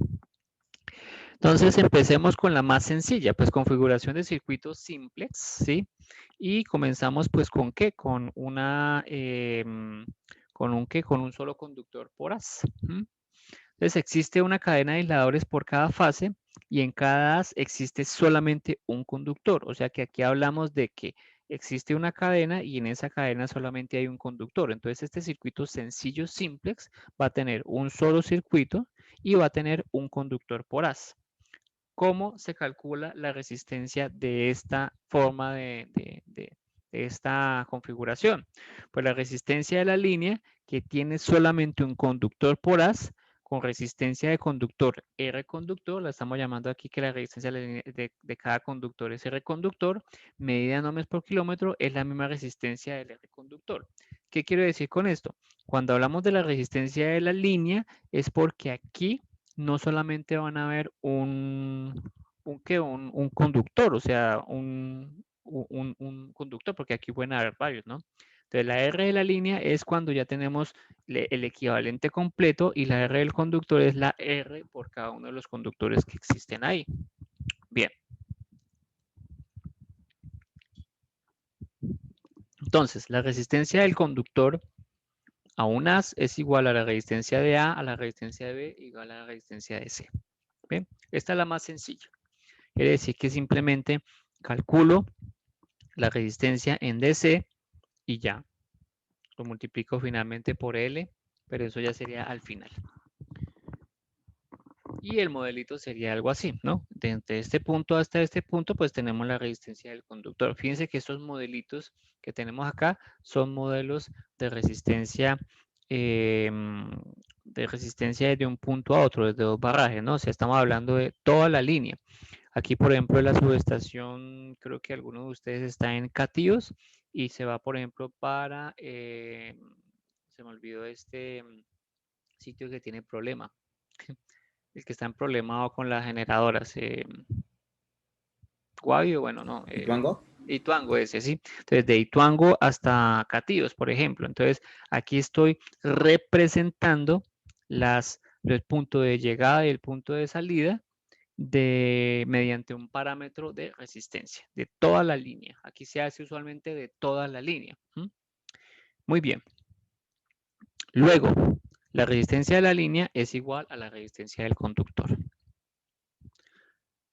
Entonces empecemos con la más sencilla, pues configuración de circuitos simplex, ¿sí? Y comenzamos pues con ¿qué? Con una, ¿con un qué? Con un solo conductor por haz. Entonces existe una cadena de aisladores por cada fase y en cada haz existe solamente un conductor. O sea que aquí hablamos de que existe una cadena y en esa cadena solamente hay un conductor. Entonces este circuito sencillo simplex va a tener un solo circuito y va a tener un conductor por haz. ¿Cómo se calcula la resistencia de esta forma de esta configuración? Pues la resistencia de la línea que tiene solamente un conductor por haz con resistencia de conductor R conductor, la estamos llamando aquí que la resistencia de cada conductor es R conductor, medida en ohms por kilómetro es la misma resistencia del R conductor. ¿Qué quiero decir con esto? Cuando hablamos de la resistencia de la línea es porque aquí no solamente van a ver un conductor, o sea, un conductor, porque aquí pueden haber varios, ¿no? Entonces, la R de la línea es cuando ya tenemos el equivalente completo y la R del conductor es la R por cada uno de los conductores que existen ahí. Bien. Entonces, la resistencia del conductor a un haz es igual a la resistencia de A, la resistencia de B, igual a la resistencia de C. ¿Bien? Esta es la más sencilla. Quiere decir que simplemente calculo la resistencia en DC y ya. Lo multiplico finalmente por L, pero eso ya sería al final. Y el modelito sería algo así, ¿no? Desde este punto hasta este punto, pues tenemos la resistencia del conductor. Fíjense que estos modelitos que tenemos acá son modelos de resistencia de un punto a otro, desde dos barrajes, ¿no? O sea, estamos hablando de toda la línea. Aquí, por ejemplo, la subestación, creo que alguno de ustedes está en Catíos y se va, por ejemplo, para, se me olvidó este sitio que tiene problema. El que está en problemado con las generadoras. Guavio, bueno, no. ¿Ituango? Ituango ese, sí. Entonces, de Ituango hasta Catíos, por ejemplo. Entonces, aquí estoy representando el punto de llegada y el punto de salida mediante un parámetro de resistencia de toda la línea. Aquí se hace usualmente de toda la línea. Muy bien. Luego, la resistencia de la línea es igual a la resistencia del conductor.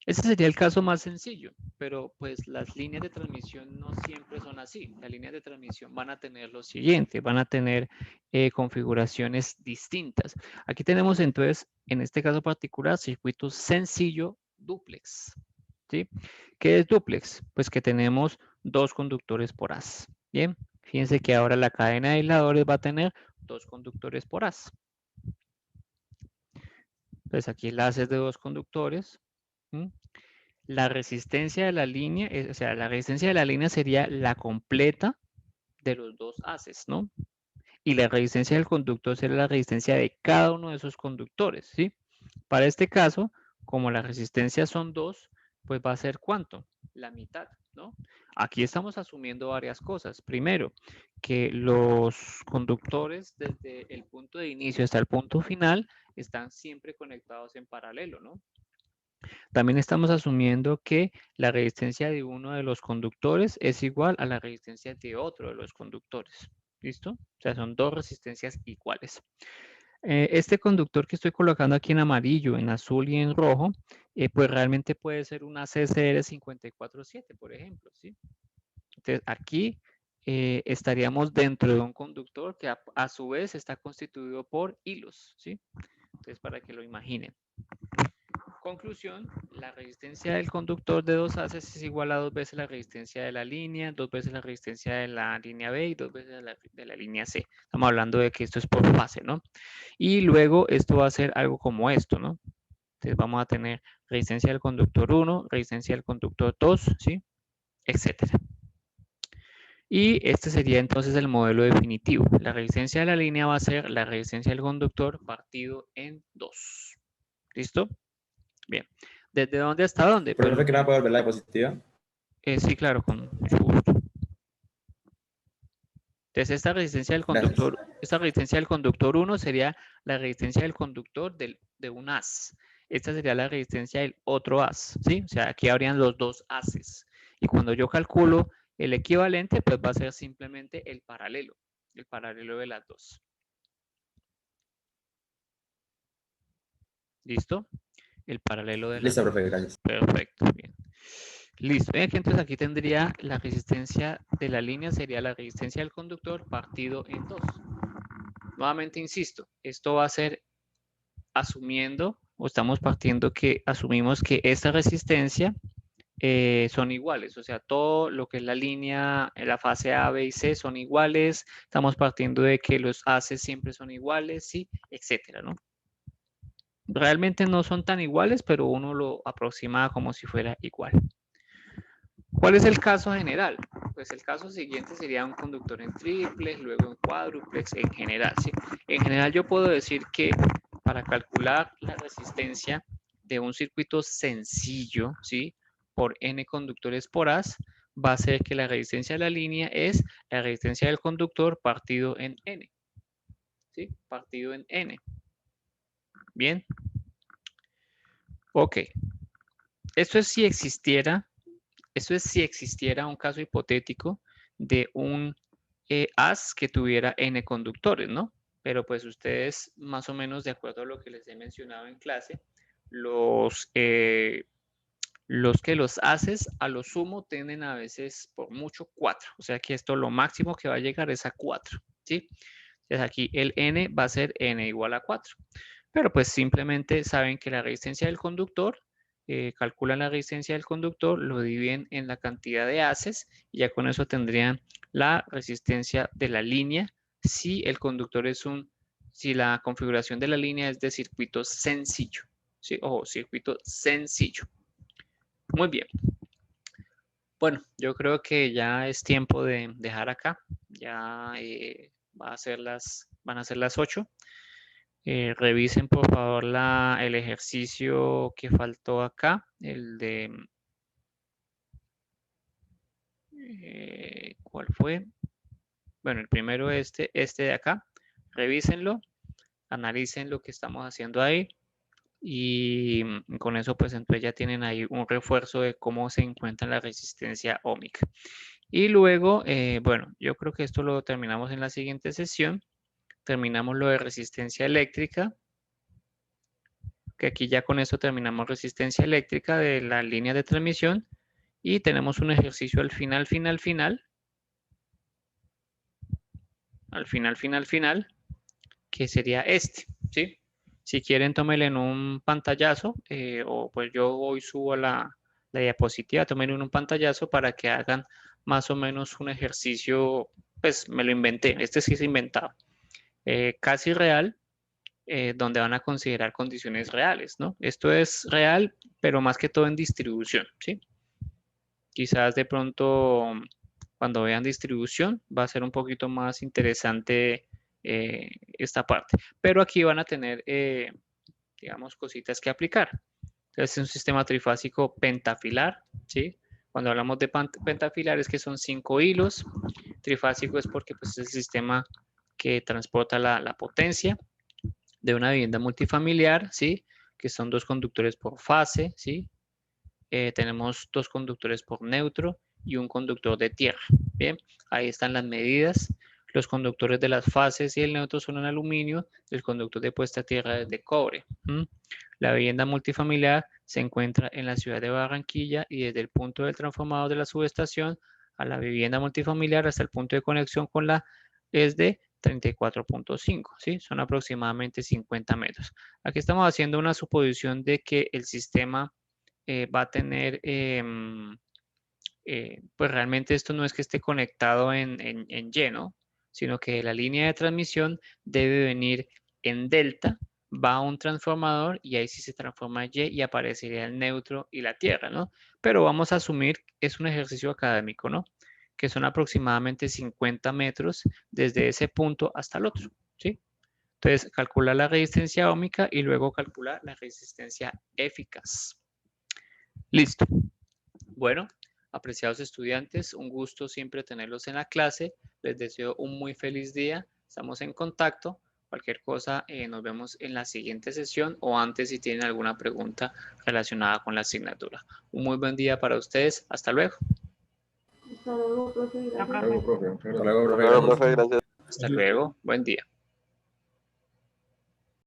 Este sería el caso más sencillo, pero pues las líneas de transmisión no siempre son así. Las líneas de transmisión van a tener lo siguiente, van a tener configuraciones distintas. Aquí tenemos entonces, en este caso particular, circuito sencillo dúplex. ¿Sí? ¿Qué es dúplex? Pues que tenemos dos conductores por haz. Bien, fíjense que ahora la cadena de aisladores va a tener dos conductores por haz. Entonces aquí el haz es de dos conductores. La resistencia de la línea, o sea, la resistencia de la línea sería la completa de los dos haces, ¿no? Y la resistencia del conductor sería la resistencia de cada uno de esos conductores, ¿sí? Para este caso, como las resistencias son dos, pues va a ser ¿cuánto? La mitad, ¿no? Aquí estamos asumiendo varias cosas. Primero, que los conductores desde el punto de inicio hasta el punto final están siempre conectados en paralelo, ¿no? También estamos asumiendo que la resistencia de uno de los conductores es igual a la resistencia de otro de los conductores. ¿Listo? O sea, son dos resistencias iguales. Este conductor que estoy colocando aquí en amarillo, en azul y en rojo, pues realmente puede ser una CCR 547, por ejemplo, ¿sí? Entonces, aquí estaríamos dentro de un conductor que a su vez está constituido por hilos, ¿sí? Entonces, para que lo imaginen. Conclusión, la resistencia del conductor de dos haces es igual a dos veces la resistencia de la línea, dos veces la resistencia de la línea B y dos veces de la línea C. Estamos hablando de que esto es por fase, ¿no? Y luego esto va a ser algo como esto, ¿no? Entonces vamos a tener resistencia del conductor 1, resistencia del conductor 2, ¿sí? Etcétera. Y este sería entonces el modelo definitivo. La resistencia de la línea va a ser la resistencia del conductor partido en 2. ¿Listo? Bien. ¿Desde dónde hasta dónde? ¿Profesor, que no puedo ver la diapositiva? Sí, claro, con mucho gusto. Entonces, esta resistencia del conductor 1 sería la resistencia del conductor de un haz. Esta sería la resistencia del otro haz, ¿sí? O sea, aquí habrían los dos haces. Y cuando yo calculo el equivalente, pues va a ser simplemente el paralelo de las dos. ¿Listo? El paralelo de las Listo, dos. profe, gracias. Perfecto, bien. Listo. Entonces aquí tendría la resistencia de la línea, sería la resistencia del conductor partido en 2. Nuevamente insisto, esto va a ser asumiendo, o estamos partiendo que asumimos que esta resistencia son iguales, o sea, todo lo que es la línea, en la fase A, B y C son iguales, estamos partiendo de que los haces siempre son iguales, sí, etcétera, ¿no? Realmente no son tan iguales, pero uno lo aproxima como si fuera igual. ¿Cuál es el caso general? Pues el caso siguiente sería un conductor en triplex, luego en cuádruplex, en general, ¿sí? En general yo puedo decir que para calcular la resistencia de un circuito sencillo, ¿sí? Por N conductores por A, va a ser que la resistencia de la línea es la resistencia del conductor partido en N, ¿sí? Partido en N. Bien. Ok. Esto es si existiera un caso hipotético de un haz que tuviera N conductores, ¿no? Pero pues ustedes, más o menos de acuerdo a lo que les he mencionado en clase, los haces a lo sumo tienen a veces por mucho 4. O sea que esto lo máximo que va a llegar es a 4, ¿sí? Entonces aquí el N va a ser N igual a 4. Pero pues simplemente saben que la resistencia del conductor, calculan la resistencia del conductor, lo dividen en la cantidad de haces y ya con eso tendrían la resistencia de la línea si el conductor es si la configuración de la línea es de circuito sencillo, ¿sí? Ojo, circuito sencillo. Muy bien. Bueno, yo creo que ya es tiempo de dejar acá. Ya van a ser las 8. Revisen por favor el ejercicio que faltó acá, el de... ¿cuál fue? Bueno, el primero este de acá. Revísenlo, analicen lo que estamos haciendo ahí y con eso pues entonces ya tienen ahí un refuerzo de cómo se encuentra la resistencia óhmica. Y luego, bueno, yo creo que esto lo terminamos en la siguiente sesión. Terminamos lo de resistencia eléctrica, que aquí ya con eso terminamos resistencia eléctrica de la línea de transmisión y tenemos un ejercicio al final, que sería este, ¿sí? Si quieren, tómenle en un pantallazo o pues yo hoy subo la diapositiva, tomen un pantallazo para que hagan más o menos un ejercicio, pues me lo inventé, este sí es inventado, casi real, donde van a considerar condiciones reales, ¿no? Esto es real, pero más que todo en distribución, ¿sí? Quizás de pronto, cuando vean distribución, va a ser un poquito más interesante esta parte. Pero aquí van a tener, digamos, cositas que aplicar. Entonces, es un sistema trifásico pentafilar, ¿sí? Cuando hablamos de pentafilar es que son 5 hilos. Trifásico es porque pues, es el sistema que transporta la potencia de una vivienda multifamiliar, ¿sí? Que son 2 conductores por fase, ¿sí? Tenemos 2 conductores por neutro y un conductor de tierra. Bien, ahí están las medidas. Los conductores de las fases y el neutro son en aluminio, el conductor de puesta a tierra es de cobre. La vivienda multifamiliar se encuentra en la ciudad de Barranquilla y desde el punto del transformador de la subestación a la vivienda multifamiliar hasta el punto de conexión con la es de 34.5, ¿sí? Son aproximadamente 50 metros. Aquí estamos haciendo una suposición de que el sistema va a tener, pues realmente esto no es que esté conectado en Y, sino que la línea de transmisión debe venir en delta, va a un transformador y ahí sí se transforma Y y aparecería el neutro y la tierra, ¿no? Pero vamos a asumir, es un ejercicio académico, ¿no? Que son aproximadamente 50 metros desde ese punto hasta el otro, ¿sí? Entonces, calcula la resistencia óhmica y luego calcula la resistencia eficaz. Listo. Bueno, apreciados estudiantes, un gusto siempre tenerlos en la clase. Les deseo un muy feliz día. Estamos en contacto. Cualquier cosa, nos vemos en la siguiente sesión o antes si tienen alguna pregunta relacionada con la asignatura. Un muy buen día para ustedes. Hasta luego. Hasta luego, profe. Hasta luego, profe. Hasta luego, profe, gracias. Hasta luego. Buen día.